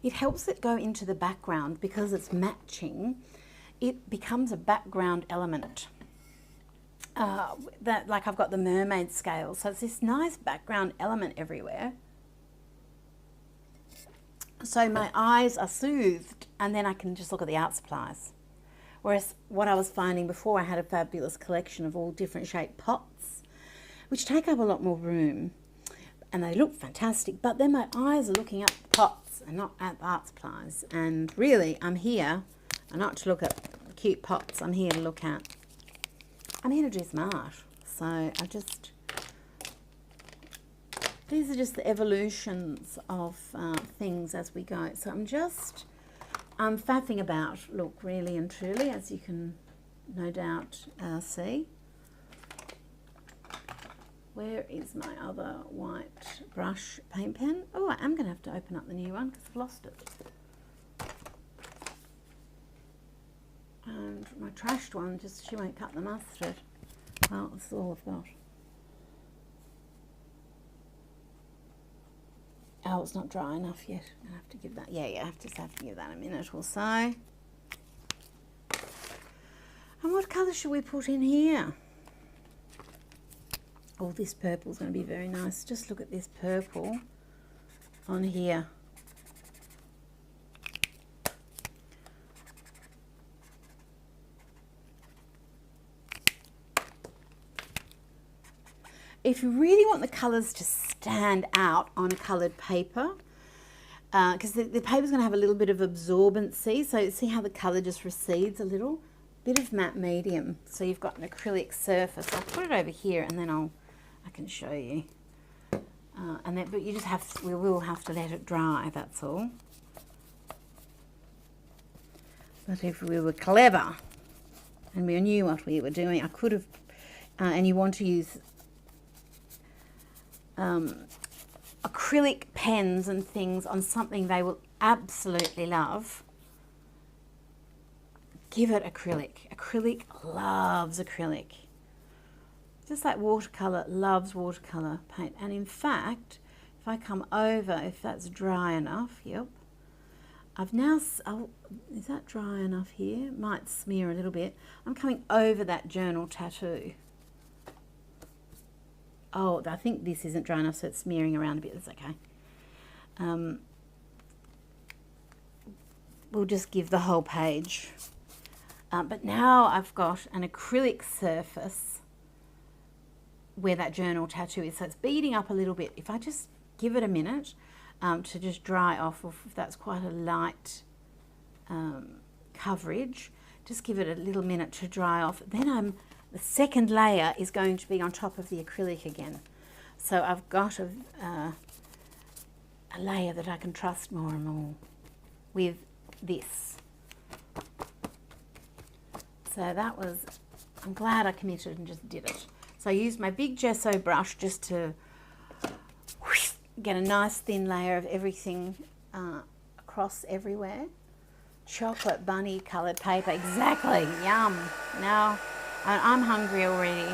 it helps it go into the background because it's matching. It becomes a background element. That, like, I've got the mermaid scale, so it's this nice background element everywhere. So my eyes are soothed, and then I can just look at the art supplies. Whereas what I was finding before, I had a fabulous collection of all different shaped pots, which take up a lot more room, and they look fantastic, but then my eyes are looking at the pots and not at the art supplies. And really, I'm here not to look at cute pots, I'm here to look at, I'm here to do some art. So I just, these are just the evolutions of things as we go. So I'm faffing about, look, really and truly, as you can no doubt see. Where is my other white brush paint pen? Oh, I am going to have to open up the new one because I've lost it. And my trashed one, just, she won't cut the mustard. Well, that's all I've got. Oh, it's not dry enough yet. I have to give that, I have to give that a minute or so. And what colour should we put in here? Oh, this purple is going to be very nice. Just look at this purple on here. If you really want the colours to stand out on a coloured paper, because the paper's going to have a little bit of absorbency, so see how the colour just recedes a little? Bit of matte medium, so you've got an acrylic surface. I'll put it over here and then I can show you. And then, but you just have to, we will have to let it dry, that's all. But if we were clever and we knew what we were doing, I could have, and you want to use acrylic pens and things on something they will absolutely love, give it acrylic. Acrylic loves acrylic. Just like watercolour loves watercolour paint. And in fact, if I come over, if that's dry enough, yep. I've now, is that dry enough here? Might smear a little bit. I'm coming over that journal tattoo. Oh, I think this isn't dry enough, so it's smearing around a bit. That's okay. We'll just give the whole page. But now I've got an acrylic surface where that journal tattoo is. So it's beading up a little bit. If I just give it a minute to just dry off, or if that's quite a light coverage, just give it a little minute to dry off. Then the second layer is going to be on top of the acrylic again. So I've got a layer that I can trust more and more with this. So that was, I'm glad I committed and just did it. So I used my big gesso brush just to get a nice thin layer of everything across everywhere. Chocolate bunny coloured paper, exactly, yum. Now I'm hungry already.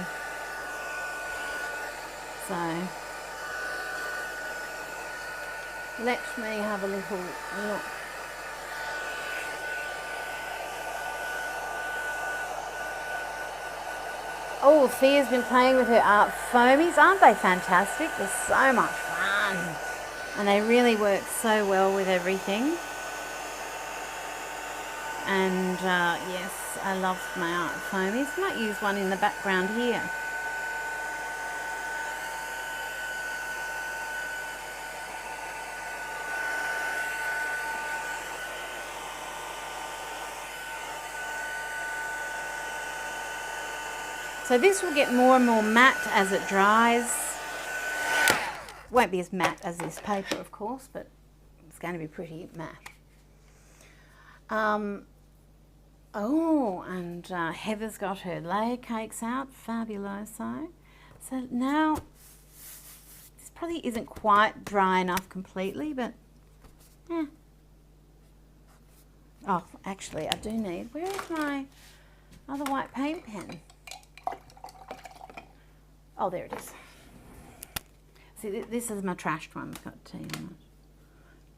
So let me have a little look. Oh, Thea's been playing with her art foamies. Aren't they fantastic? They're so much fun. And they really work so well with everything. And yes, I love my art foamies. I might use one in the background here. So this will get more and more matte as it dries. Won't be as matte as this paper, of course, but it's going to be pretty matte. Oh, and Heather's got her layer cakes out, fabuloso. So now, this probably isn't quite dry enough completely, but yeah. Oh, actually, I do need, where is my other white paint pen? Oh, there it is. See, this is my trashed one. It's got T on it.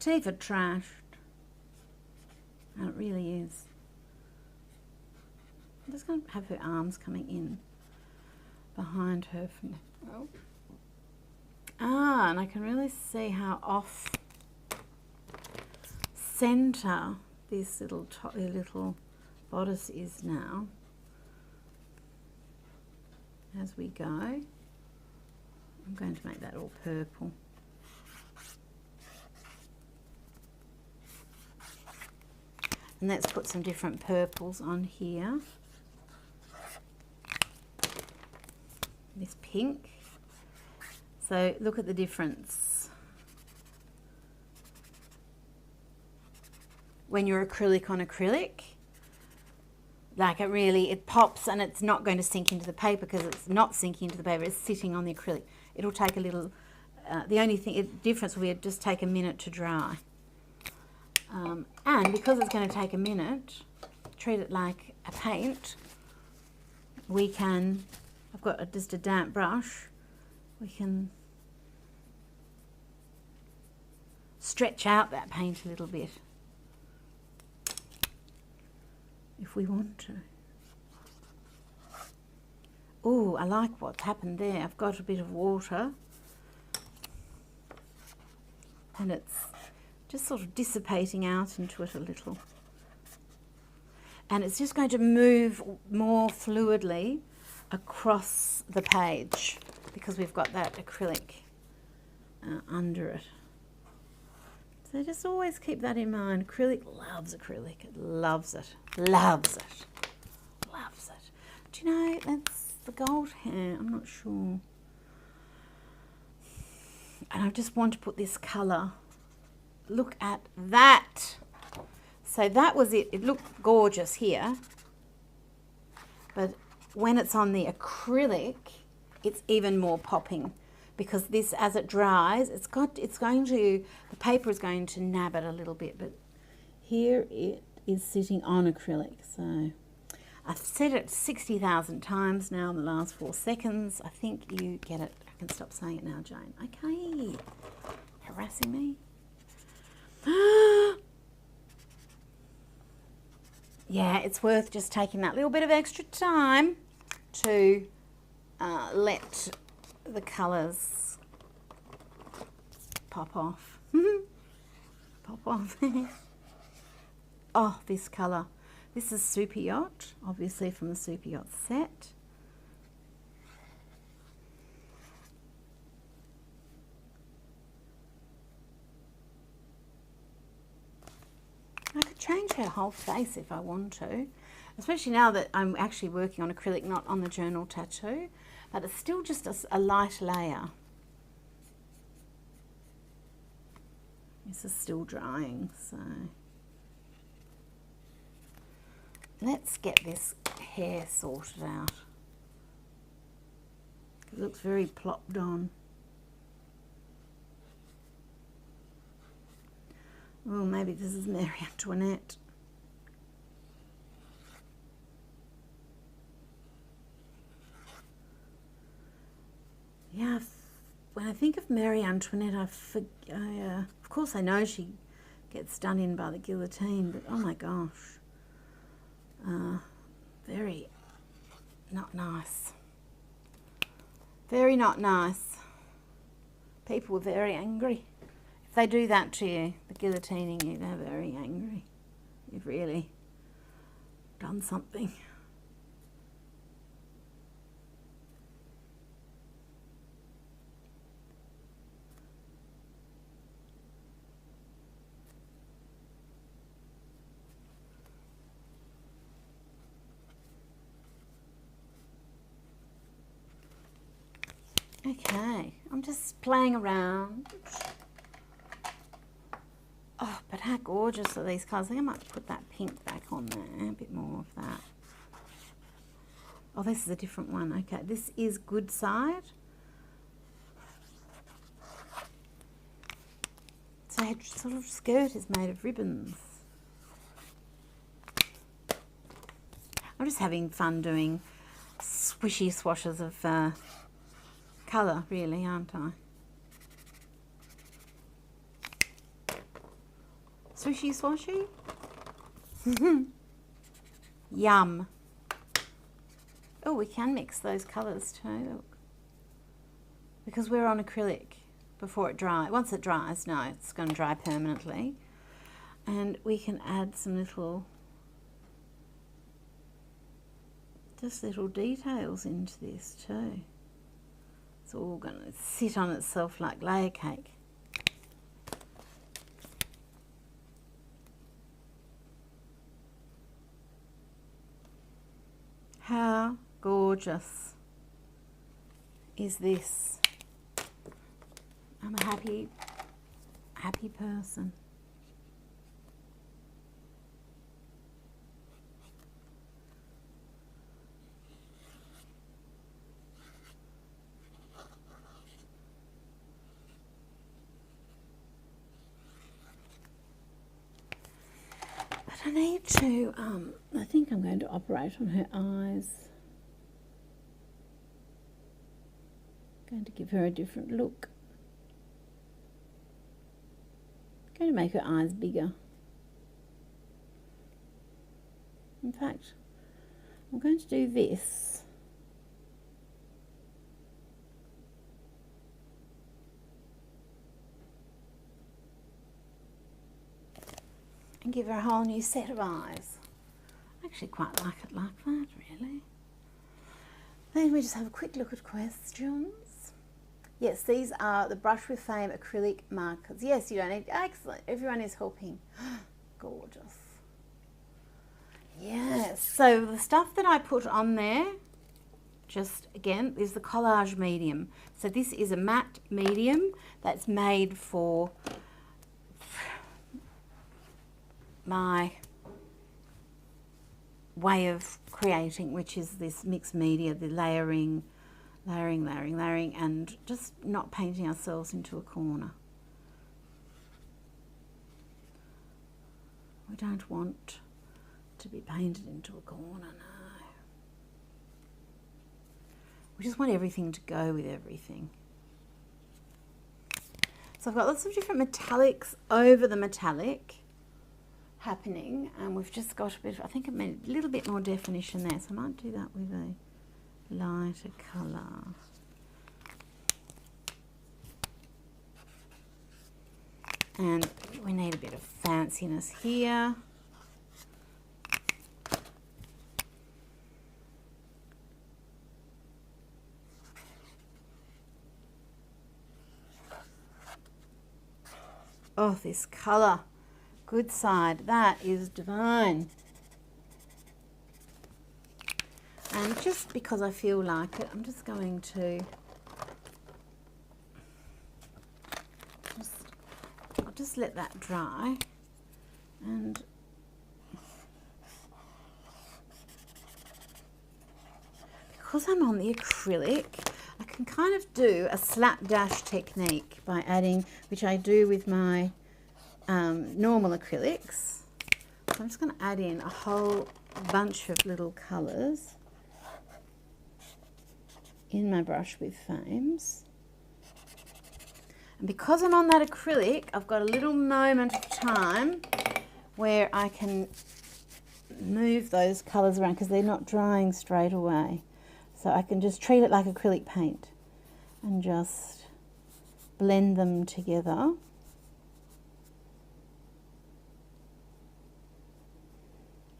T for trashed. And it really is. I'm just going to have her arms coming in behind her. Oh. Ah, and I can really see how off centre this little bodice is now. As we go, I'm going to make that all purple. And let's put some different purples on here. This pink. So look at the difference. When you're acrylic on acrylic, like it pops and it's not going to sink into the paper because it's not sinking into the paper, it's sitting on the acrylic. It'll take a little, the only difference will be it just take a minute to dry. And because it's going to take a minute, treat it like a paint. We can, I've got just a damp brush, we can stretch out that paint a little bit. If we want to. Oh, I like what's happened there. I've got a bit of water and it's just sort of dissipating out into it a little. And it's just going to move more fluidly across the page because we've got that acrylic under it. So just always keep that in mind. Acrylic loves acrylic. It loves it. Loves it. Loves it. Do you know, that's the gold hair. I'm not sure. And I just want to put this colour. Look at that. So that was it. It looked gorgeous here. But when it's on the acrylic, it's even more popping. Because this, as it dries, the paper is going to nab it a little bit, but here it is sitting on acrylic. So I've said it 60,000 times now in the last 4 seconds. I think you get it. I can stop saying it now, Jane. Okay. Harassing me. Yeah, it's worth just taking that little bit of extra time to let the colours pop off. Pop off. Oh, this colour. This is Super Yacht, obviously from the Super Yacht set. I could change her whole face if I want to, especially now that I'm actually working on acrylic, not on the journal tattoo. But it's still just a light layer. This is still drying, so let's get this hair sorted out. It looks very plopped on. Oh, maybe this is Mary Antoinette. Yeah, when I think of Mary Antoinette, of course I know she gets done in by the guillotine, but oh my gosh, very not nice. Very not nice. People were very angry. If they do that to you, the guillotining you, they're very angry. You've really done something. Okay, I'm just playing around. Oh, but how gorgeous are these colours? I think I might put that pink back on there, a bit more of that. Oh, this is a different one. Okay, this is Good Side. So her sort of skirt is made of ribbons. I'm just having fun doing swishy swashes of colour, really, aren't I? Swishy swashy? Yum. Oh, we can mix those colours too, look. Because we're on acrylic before it dries. Once it dries, no, it's going to dry permanently. And we can add some little, just little details into this too. It's all going to sit on itself like layer cake. How gorgeous is this? I'm a happy person. I need to, I think I'm going to operate on her eyes. I'm going to give her a different look. I'm going to make her eyes bigger. In fact, I'm going to do this. And give her a whole new set of eyes. I actually quite like it like that, really. Then we just have a quick look at questions. Yes, these are the Brush with Fame acrylic markers. Yes, you don't need, excellent, everyone is helping. Gorgeous. Yes, so the stuff that I put on there, just again, is the collage medium. So this is a matte medium that's made for my way of creating, which is this mixed media, the layering, and just not painting ourselves into a corner. We don't want to be painted into a corner, no. We just want everything to go with everything. So I've got lots of different metallics over the metallic happening, and we've just got a bit of, I think it made a little bit more definition there, so I might do that with a lighter colour. And we need a bit of fanciness here. Oh, this colour. Good Side, that is divine. And just because I feel like it, I'm just going to I'll just let that dry, and because I'm on the acrylic, I can kind of do a slapdash technique by adding, which I do with my normal acrylics. So I'm just going to add in a whole bunch of little colours in my Brush with Fames. And because I'm on that acrylic, I've got a little moment of time where I can move those colours around because they're not drying straight away. So I can just treat it like acrylic paint. and just blend them together.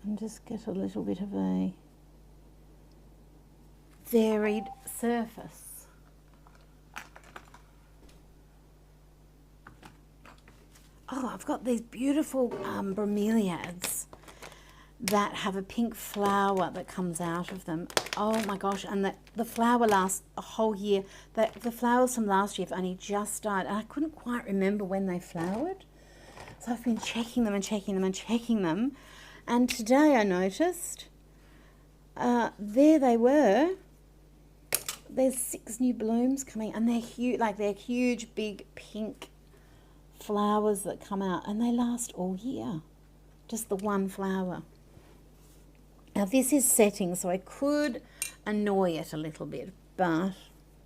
And just get a little bit of a varied surface. Oh, I've got these beautiful bromeliads that have a pink flower that comes out of them. Oh my gosh, and the flower lasts a whole year. The flowers from last year have only just died, and I couldn't quite remember when they flowered. So I've been checking them and checking them and checking them. And today I noticed, there they were. There's 6 new blooms coming, and they're huge, like they're huge, big pink flowers that come out, and they last all year. Just the one flower. Now this is setting, so I could annoy it a little bit, but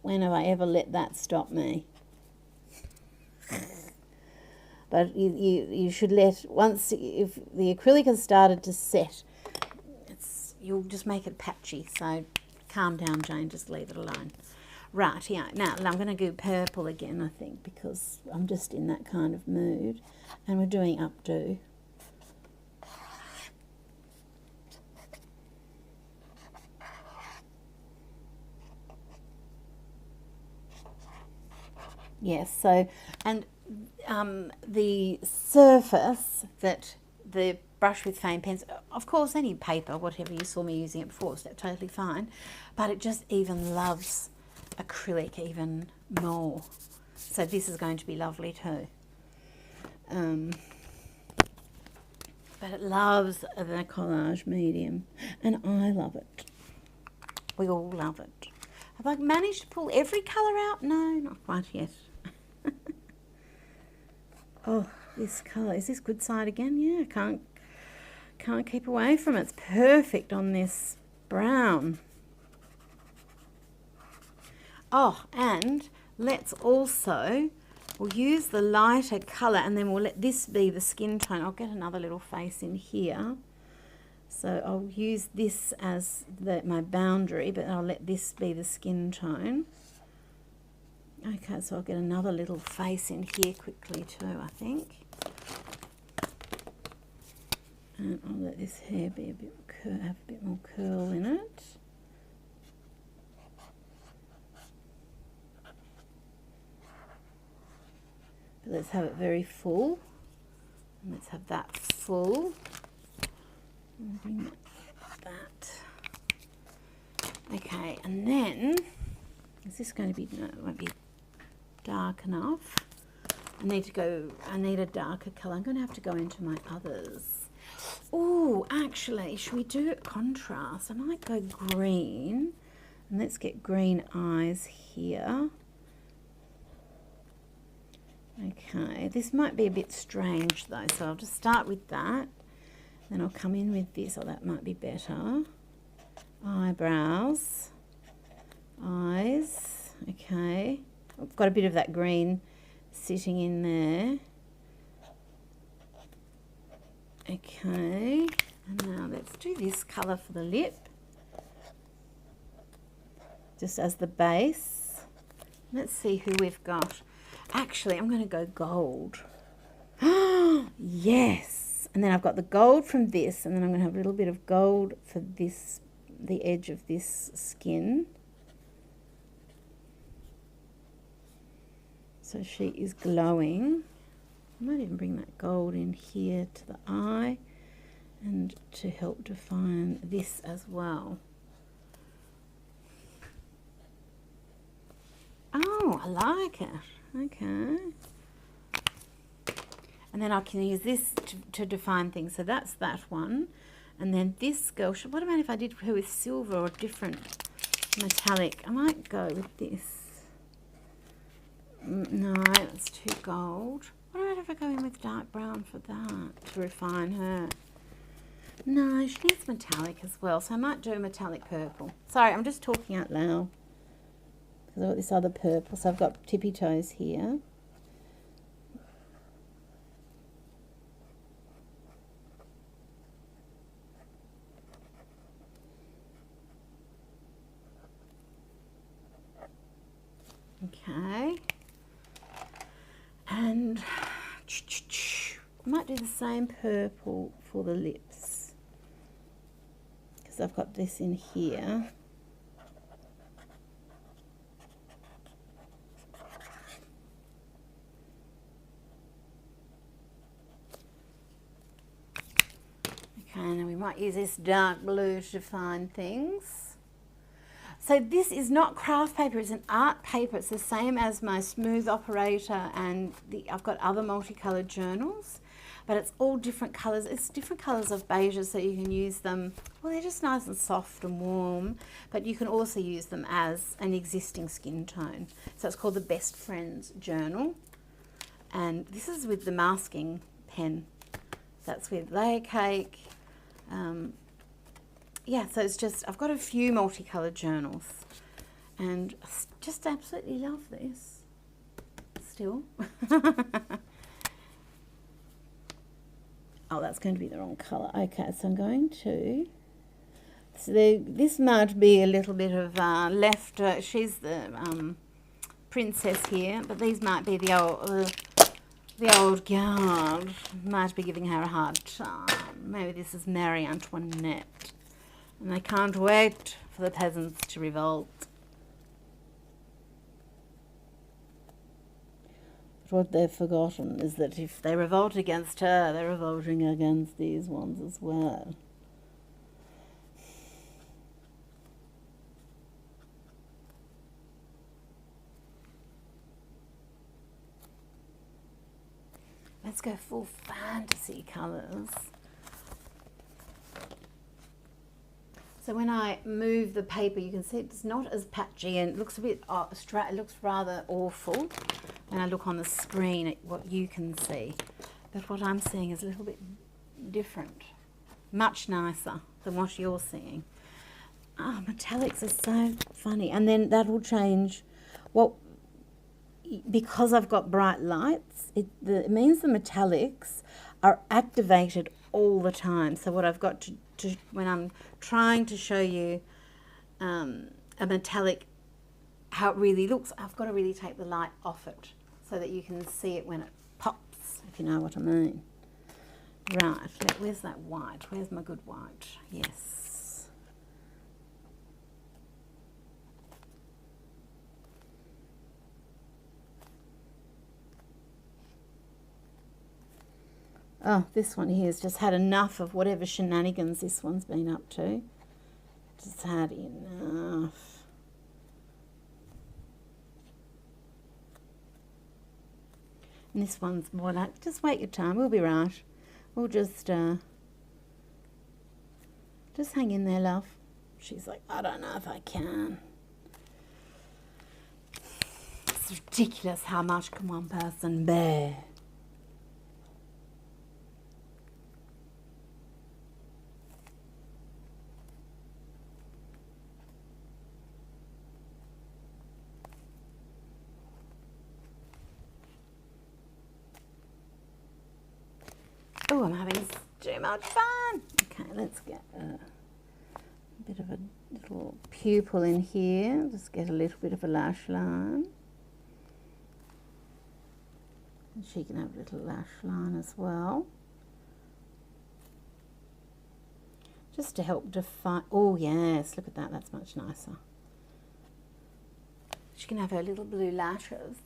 when have I ever let that stop me? But you should let, once, if the acrylic has started to set, you'll just make it patchy. So calm down, Jane, just leave it alone. Right, yeah, now I'm going to do purple again, I think, because I'm just in that kind of mood. And we're doing updo. Yes, so, and the surface that the brush with foam pens, of course any paper, whatever, you saw me using it before, so that's totally fine, but it just even loves acrylic even more. So this is going to be lovely too. But it loves the collage medium, and I love it. We all love it. Have I managed to pull every colour out? No, not quite yet. Oh, this colour, is this good side again? Yeah, can't keep away from it. It's perfect on this brown. Oh, and let's also, we'll use the lighter colour, and then we'll let this be the skin tone. I'll get another little face in here. So I'll use this as my boundary, but I'll let this be the skin tone. Okay, so I'll get another little face in here quickly too, I think. And I'll let this hair be a bit have a bit more curl in it. But let's have it very full. And let's have that full. And bring that. Okay, and then, is this going to be, no, it won't be dark enough. I need a darker colour. I'm going to have to go into my others. Oh, actually, should we do contrast? I might go green. And let's get green eyes here. Okay, this might be a bit strange though, so I'll just start with that. Then I'll come in with this, or that might be better. Eyebrows. Eyes. Okay. I've got a bit of that green sitting in there. Okay, and now let's do this colour for the lip, just as the base. Let's see who we've got. Actually, I'm going to go gold. Yes! And then I've got the gold from this, and then I'm going to have a little bit of gold for this, the edge of this skin. So she is glowing. I might even bring that gold in here to the eye and to help define this as well. Oh, I like it. Okay. And then I can use this to define things. So that's that one. And then this girl, what about if I did her with silver or different metallic? I might go with this. No, that's too gold. What about if I go in with dark brown for that, to refine her? No, she needs metallic as well, so I might do a metallic purple. Sorry, I'm just talking out loud. Because I've got this other purple, so I've got tippy toes here. Okay. And I might do the same purple for the lips, because I've got this in here. Okay, and then we might use this dark blue to define things. So this is not craft paper, it's an art paper. It's the same as my smooth operator, and I've got other multicoloured journals, but it's all different colours. It's different colours of beiges, so you can use them, well, they're just nice and soft and warm, but you can also use them as an existing skin tone. So it's called the Best Friends Journal, and this is with the masking pen. That's with layer cake. Yeah, so it's just, I've got a few multicoloured journals, and I just absolutely love this still. Oh, that's going to be the wrong colour. Okay, so I'm going to, so this might be a little bit of left, she's the princess here, but these might be the old guard. Might be giving her a hard time. Maybe this is Marie Antoinette. And they can't wait for the peasants to revolt. But what they've forgotten is that if they revolt against her, they're revolting against these ones as well. Let's go full fantasy colours. So when I move the paper, you can see it's not as patchy, and it looks a bit, it looks rather awful when I look on the screen at what you can see. But what I'm seeing is a little bit different, much nicer than what you're seeing. Oh, metallics are so funny. And then that will change, well, because I've got bright lights, it means the metallics are activated all the time. So what I've got to when I'm trying to show you a metallic, how it really looks, I've got to really take the light off it so that you can see it when it pops, if you know what I mean. Right, where's that white? Where's my good white? Yes. Oh, this one here has just had enough of whatever shenanigans this one's been up to. Just had enough. And this one's more like, just wait your time, we'll be right. We'll just hang in there, love. She's like, I don't know if I can. It's ridiculous how much can one person bear. Oh, I'm having too much fun. Okay, let's get a bit of a little pupil in here. Just get a little bit of a lash line. And she can have a little lash line as well. Just to help define, oh yes, look at that, that's much nicer. She can have her little blue lashes.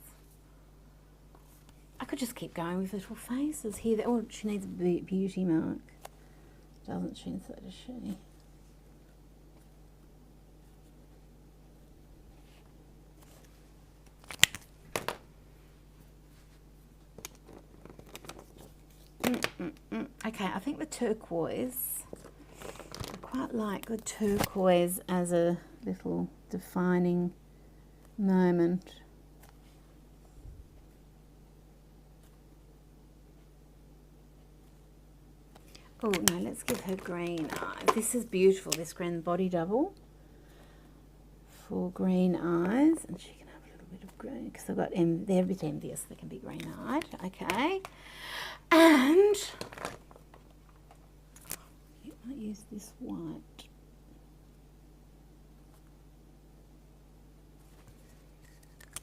I could just keep going with little faces here. Oh, she needs a beauty mark, doesn't she? So does she. Okay, I think the turquoise, I quite like the turquoise as a little defining moment. Oh no, let's give her green eyes. This is beautiful, this green body double for green eyes, and she can have a little bit of green because they're a bit envious. They can be green-eyed. Okay, and I might use this white.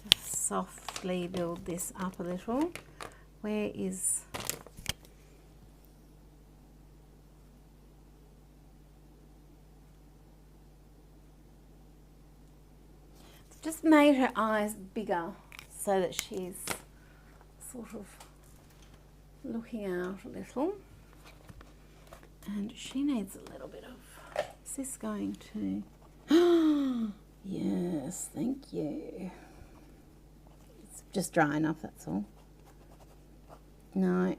Just softly build this up a little. Where is... Just made her eyes bigger so that she's sort of looking out a little. And she needs a little bit of... Is this going to... Yes, thank you. It's just dry enough, that's all. No,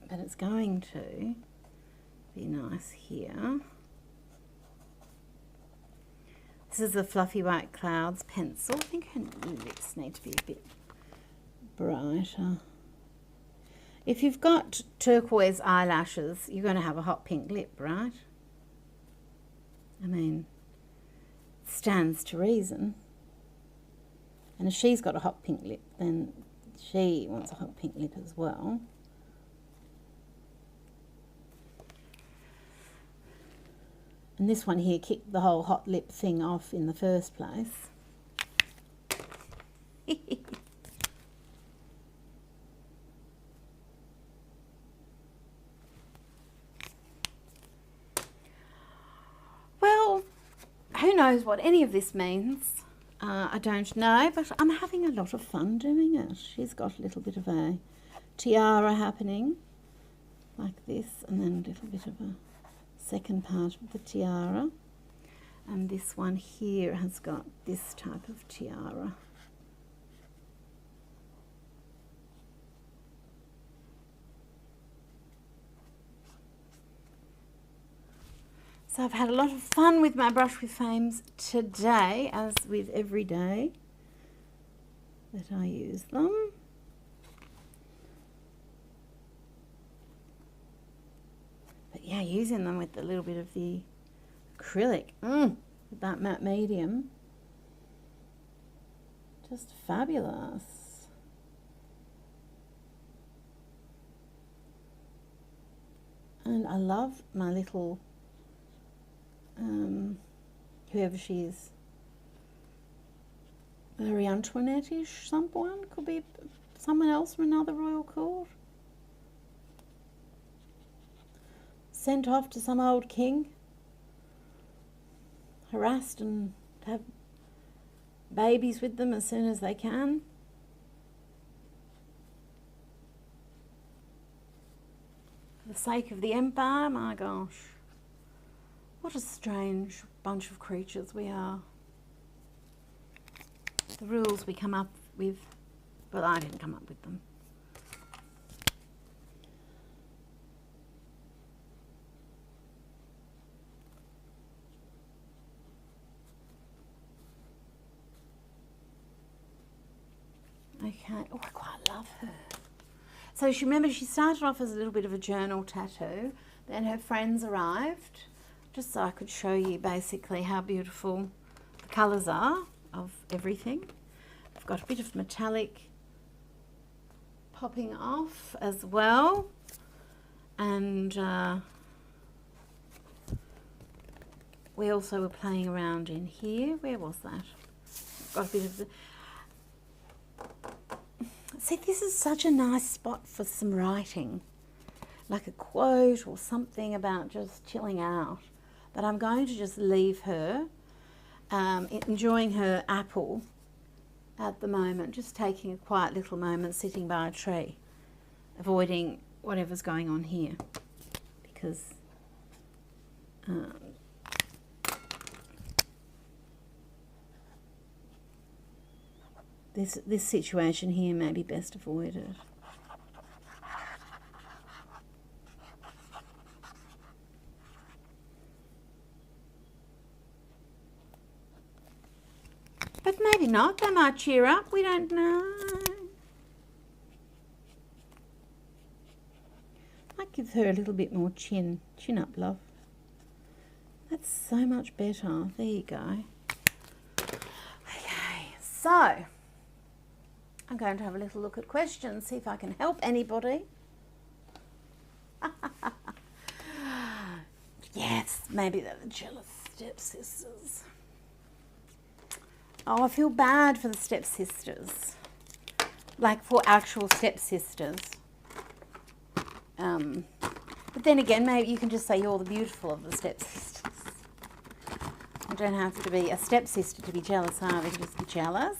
but it's going to be nice here. This is the Fluffy White Clouds pencil. I think her lips need to be a bit brighter. If you've got turquoise eyelashes, you're going to have a hot pink lip, right? I mean, it stands to reason. And if she's got a hot pink lip, then she wants a hot pink lip as well. And this one here kicked the whole hot lip thing off in the first place. Well, who knows what any of this means? I don't know, but I'm having a lot of fun doing it. She's got a little bit of a tiara happening, like this, and then a little bit of a second part of the tiara. And this one here has got this type of tiara. So I've had a lot of fun with my brush with flames today, as with every day that I use them. But yeah, using them with a little bit of the acrylic, with that matte medium, just fabulous. And I love my little whoever she is, Marie Antoinette-ish, someone, could be someone else from another royal court, sent off to some old king, harassed and have babies with them as soon as they can. For the sake of the empire, my gosh. What a strange bunch of creatures we are. The rules we come up with, well, I didn't come up with them. Okay, oh, I quite love her. So she, remember, she started off as a little bit of a journal tattoo, then her friends arrived, just so I could show you basically how beautiful the colours are of everything. I've got a bit of metallic popping off as well, and we also were playing around in here. Where was that? Got a bit of the... See, this is such a nice spot for some writing, like a quote or something about just chilling out. But I'm going to just leave her enjoying her apple at the moment, just taking a quiet little moment sitting by a tree, avoiding whatever's going on here, because this situation here may be best avoided. But maybe not. They might cheer up. We don't know. Might give her a little bit more chin. Chin up, love. That's so much better. There you go. Okay, so I'm going to have a little look at questions, see if I can help anybody. Yes, maybe they're the jealous stepsisters. Oh, I feel bad for the stepsisters. Like for actual stepsisters. But then again, maybe you can just say you're the beautiful of the stepsisters. You don't have to be a stepsister to be jealous either. You can just be jealous.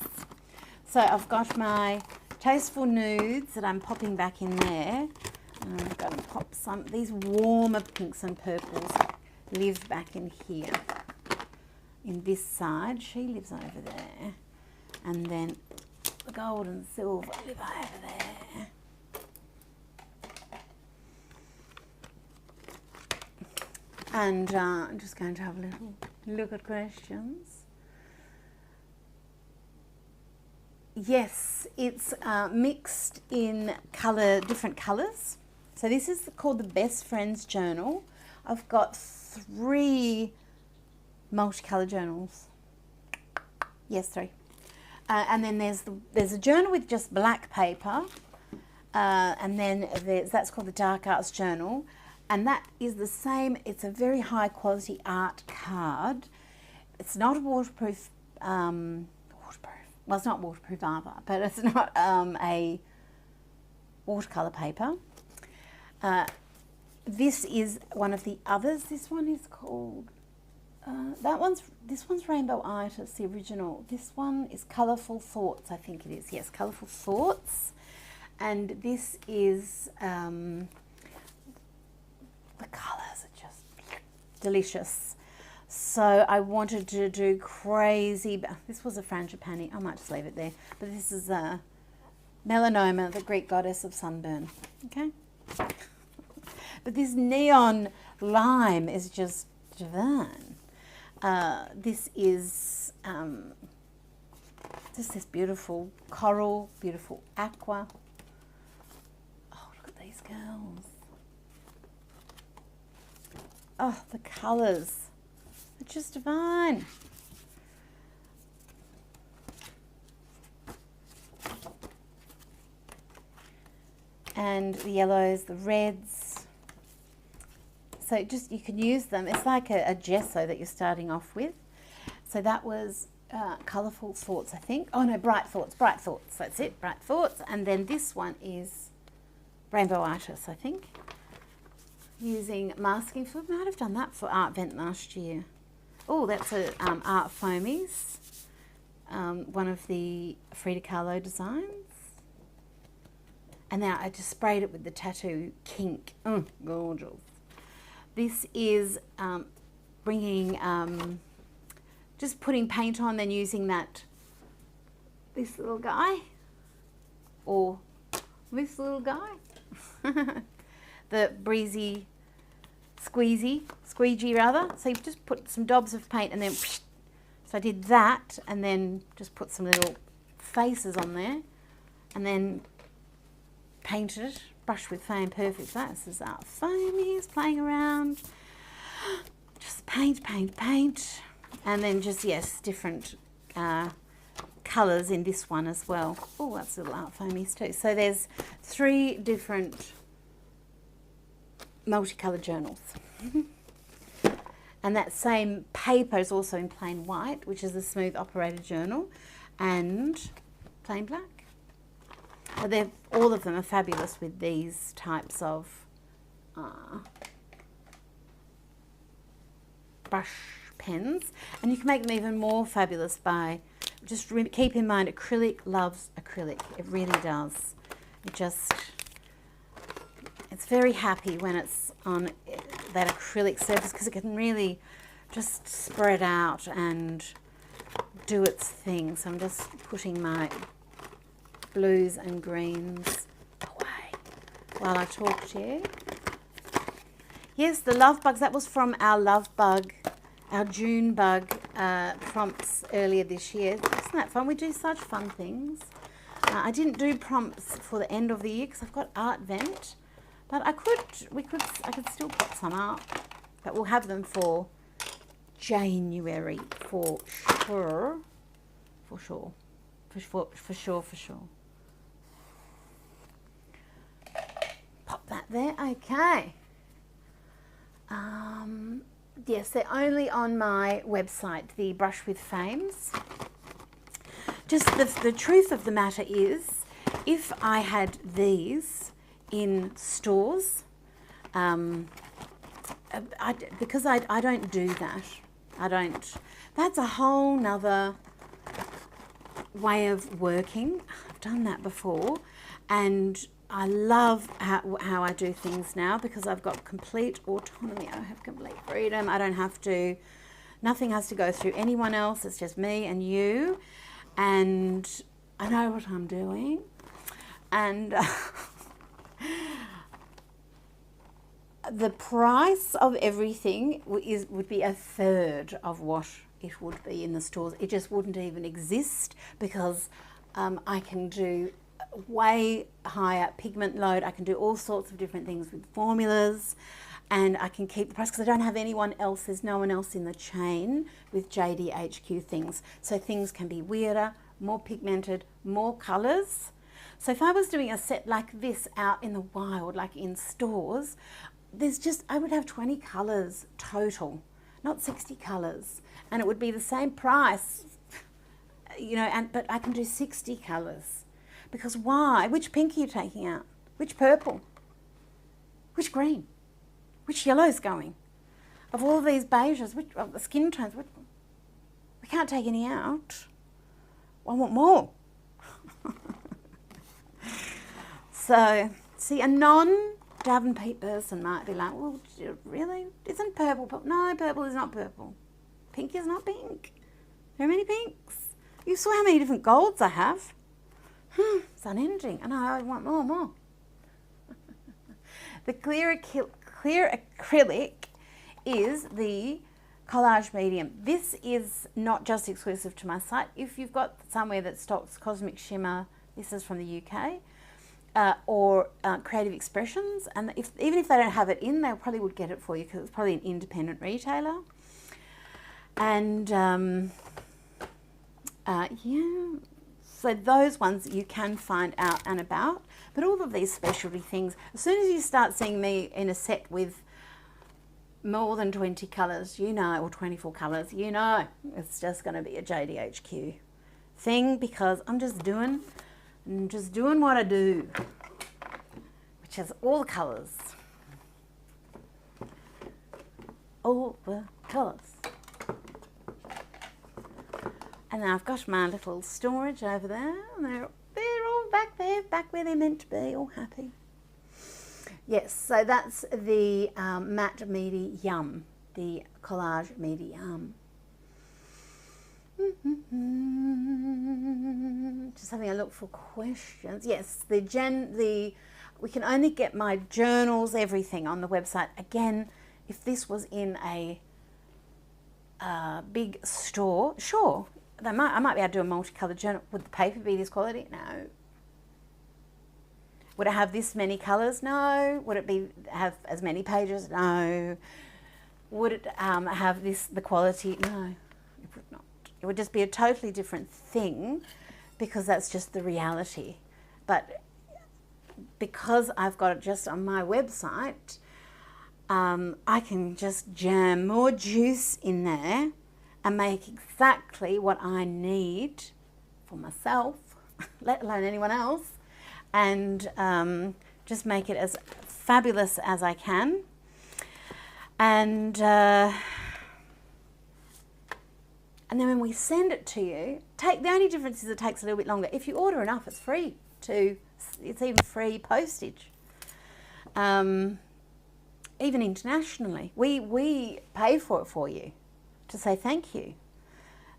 So I've got my Tasteful Nudes that I'm popping back in there. And I'm going to pop some, these warmer pinks and purples live back in here. In this side, she lives over there. And then the gold and silver live over there. And I'm just going to have a little look at questions. Yes, it's mixed in colour, different colours. So this is called the Best Friends Journal. I've got 3 multicolour journals. Yes, 3. And then there's a journal with just black paper, and then that's called the Dark Arts Journal. And that is the same, it's a very high quality art card. It's not a waterproof, well, it's not waterproof either, but it's not a watercolour paper. This is one of the others. This one is called, this one's Rainbow Itis, the original. This one is Colourful Thoughts, I think it is. Yes, Colourful Thoughts. And this is, the colours are just delicious. So I wanted to do crazy, this was a frangipani, I might just leave it there, but this is a Melanoma, the Greek goddess of sunburn, okay? But this neon lime is just divine. This is just this beautiful coral, beautiful aqua. Oh, look at these girls. Oh, the colours are just divine. And the yellows, the reds. So just, you can use them. It's like a gesso that you're starting off with. So that was Colourful Thoughts, I think. Oh no, Bright Thoughts, Bright Thoughts. That's it, Bright Thoughts. And then this one is Rainbow Itis, I think. Using masking fluid. I might have done that for Art Vent last year. Oh, that's a Art Foamies. One of the Frida Kahlo designs. And now I just sprayed it with the Tattoo Kink. Oh, gorgeous. This is bringing, just putting paint on, then using this little guy, or this little guy. The breezy, squeegee rather. So you just put some dobs of paint and then, so I did that and then just put some little faces on there and then painted it, brush with Fame Perfect. This is Art Foamies playing around. Just paint. And then just, yes, different colours in this one as well. Oh, that's little Art Foamies too. So there's 3 different multicoloured journals. And that same paper is also in plain white, which is the Smooth Operated Journal, and plain black. But all of them are fabulous with these types of brush pens, and you can make them even more fabulous by just keep in mind acrylic loves acrylic. It really does. It's very happy when it's on that acrylic surface because it can really just spread out and do its thing. So I'm just putting my blues and greens away while I talk to you. Yes, the love bugs, that was from our love bug, our June bug prompts earlier this year. Isn't that fun? We do such fun things. I didn't do prompts for the end of the year because I've got Art Vent. But I could still put some up, but we'll have them for January for sure. Pop that there, okay. Yes, they're only on my website, the Brush with Fames. just the truth of the matter is, if I had these in stores, because I don't do that. That's a whole nother way of working. I've done that before, and I love how I do things now because I've got complete autonomy. I have complete freedom. I don't have to, nothing has to go through anyone else. It's just me and you, and I know what I'm doing. And the price of everything would be a third of what it would be in the stores. It just wouldn't even exist because I can do way higher pigment load. I can do all sorts of different things with formulas, and I can keep the price because I don't have anyone else. There's no one else in the chain with JDHQ things. So things can be weirder, more pigmented, more colours. So if I was doing a set like this out in the wild, like in stores, I would have 20 colours total, not 60 colours. And it would be the same price, you know, but I can do 60 colours. Because why? Which pink are you taking out? Which purple? Which green? Which yellow's going? Of all of these beiges, of the skin tones, we can't take any out. I want more. So, see, a non-Davenport person might be like, well, really? Isn't purple purple? No, purple is not purple. Pink is not pink. There are many pinks. You saw how many different golds I have. It's unending. I know, I want more. The clear acrylic is the collage medium. This is not just exclusive to my site. If you've got somewhere that stocks Cosmic Shimmer, this is from the UK, or Creative Expressions, and even if they don't have it in, they probably would get it for you because it's probably an independent retailer. And yeah, so those ones you can find out and about. But all of these specialty things, as soon as you start seeing me in a set with more than 20 colours, you know, or 24 colours, you know, it's just going to be a JDHQ thing because I'm just doing what I do, which is all the colours. All the colours. And then I've got my little storage over there, and they're all back there, back where they're meant to be, all happy. Yes, so that's the matte medium, the collage medium. Just having a look for questions. Yes, we can only get my journals, everything on the website. Again, if this was in a big store, sure, I might be able to do a multicoloured journal. Would the paper be this quality? No. Would it have this many colours? No. Would it have as many pages? No. Would it have the quality? No, it would not. It would just be a totally different thing because that's just the reality. But because I've got it just on my website, I can just jam more juice in there and make exactly what I need for myself, let alone anyone else, and just make it as fabulous as I can. And then when we send it to you, the only difference is it takes a little bit longer. If you order enough, it's free it's even free postage. Even internationally, we pay for it for you to say thank you.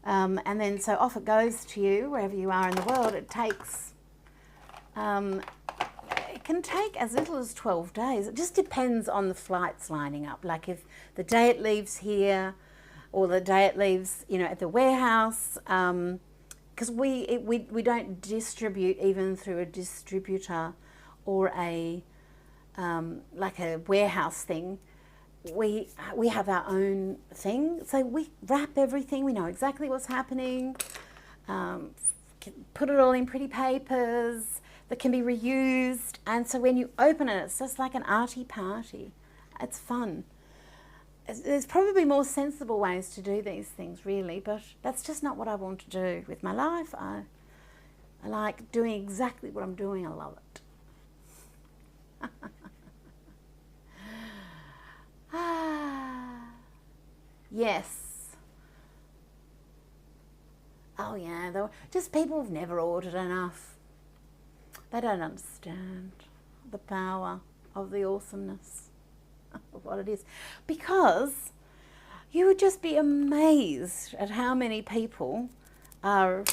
And then so off it goes to you wherever you are in the world. It takes, it can take as little as 12 days. It just depends on the flights lining up. Like if the day it leaves here or the day it leaves, you know, at the warehouse, because we don't distribute even through a distributor or a like a warehouse thing. We have our own thing, so we wrap everything. We know exactly what's happening. Put it all in pretty papers that can be reused, and so when you open it, it's just like an arty party. It's fun. There's probably more sensible ways to do these things, really, but that's just not what I want to do with my life. I like doing exactly what I'm doing. I love it. Yes. Oh yeah, just people who've never ordered enough. They don't understand the power of the awesomeness of what it is. Because you would just be amazed at how many people are,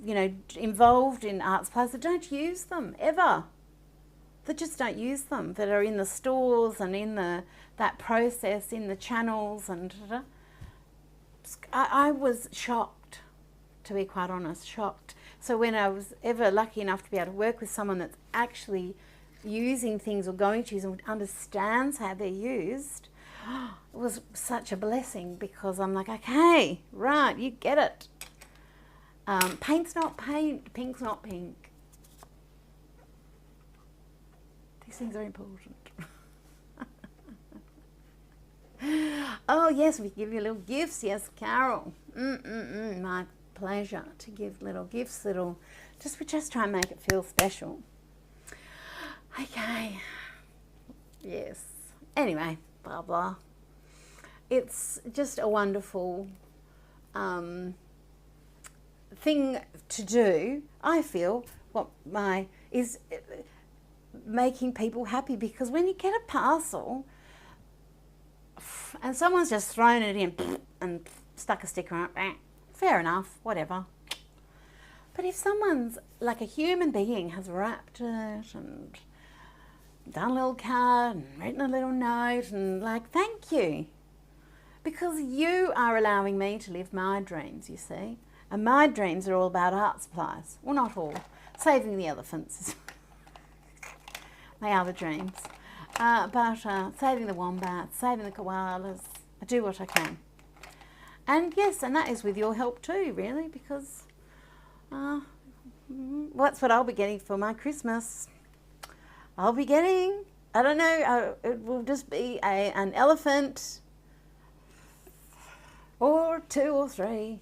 you know, involved in art supplies that don't use them ever. That just don't use them, that are in the stores and in that process, in the channels, and I was shocked, to be quite honest, shocked. So when I was ever lucky enough to be able to work with someone that's actually using things or going to use them, understands how they're used, it was such a blessing, because I'm like, okay, right, you get it. Paint's not paint, pink's not pink. These things are important. Oh yes, we give you little gifts. Yes, Carol. My pleasure to give little gifts. We just try and make it feel special. Okay. Yes. Anyway, blah blah. It's just a wonderful thing to do. I feel is making people happy, because when you get a parcel and someone's just thrown it in and stuck a sticker on it, fair enough, whatever. But if someone's, like a human being, has wrapped it and done a little card and written a little note and like, thank you, because you are allowing me to live my dreams, you see. And my dreams are all about art supplies. Well, not all. Saving the elephants. They are the dreams. But saving the wombats, saving the koalas, I do what I can. And yes, and that is with your help too, really, because that's what I'll be getting for my Christmas. I'll be getting, I don't know, it will just be an elephant, or 2 or 3,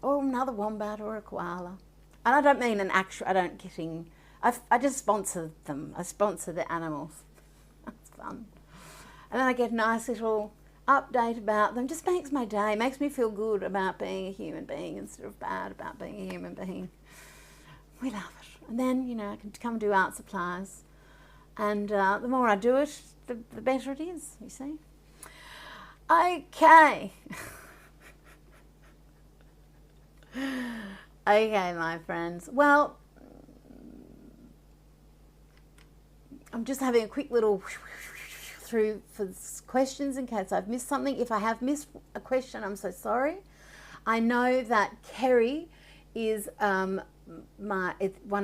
or another wombat or a koala. And I don't mean an actual, I just sponsor them. I sponsor the animals. That's fun. And then I get a nice little update about them. Just makes my day, makes me feel good about being a human being instead of bad about being a human being. We love it. And then, you know, I can come do art supplies. And the more I do it, the better it is, you see. Okay. Okay, my friends. Well, I'm just having a quick little through for questions in case I've missed something. If I have missed a question, I'm so sorry. I know that Kerry is one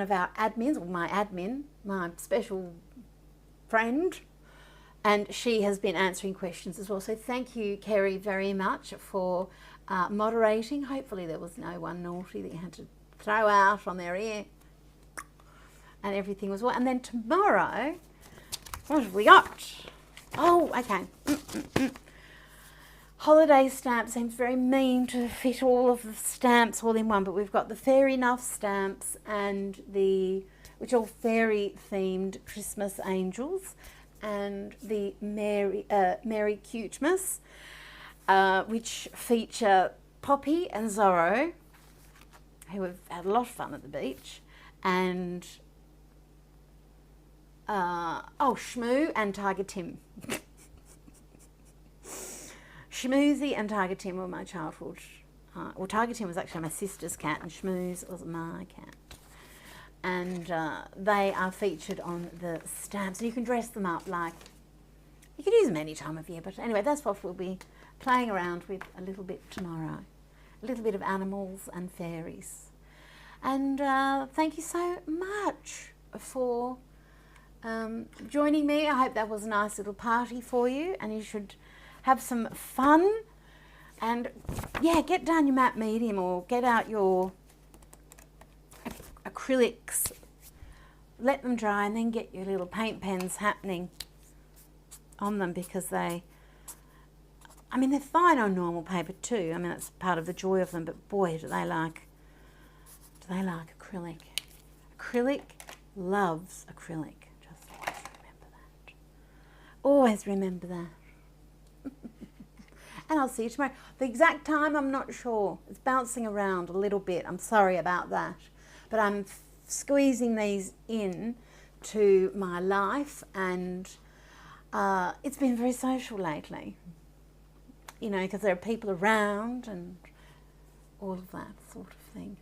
of our admins, or my admin, my special friend, and she has been answering questions as well. So thank you, Kerry, very much for moderating. Hopefully there was no one naughty that you had to throw out on their ear. And everything was well. And then tomorrow, what have we got? Oh, okay. Holiday stamp seems very mean to fit all of the stamps all in one, but we've got the Fairy Enough stamps and which are fairy themed Christmas angels, and the Merry Cutemas, which feature Poppy and Zorro, who have had a lot of fun at the beach, and Shmoo and Tiger Tim. Schmoozy and Tiger Tim were my childhood. Well, Tiger Tim was actually my sister's cat, and Schmooze was my cat. And they are featured on the stamps. And you can dress them up like, you could use them any time of year. But anyway, that's what we'll be playing around with a little bit tomorrow. A little bit of animals and fairies. And thank you so much for joining me. I hope that was a nice little party for you, and you should have some fun. And yeah, get down your matte medium, or get out your acrylics, let them dry, and then get your little paint pens happening on them, because they I mean, they're fine on normal paper too. I mean, that's part of the joy of them, but boy, do they like acrylic. Acrylic loves acrylic. Just always remember that. Always remember that. And I'll see you tomorrow. The exact time, I'm not sure. It's bouncing around a little bit. I'm sorry about that. But I'm squeezing these in to my life, and it's been very social lately. You know, because there are people around and all of that sort of thing.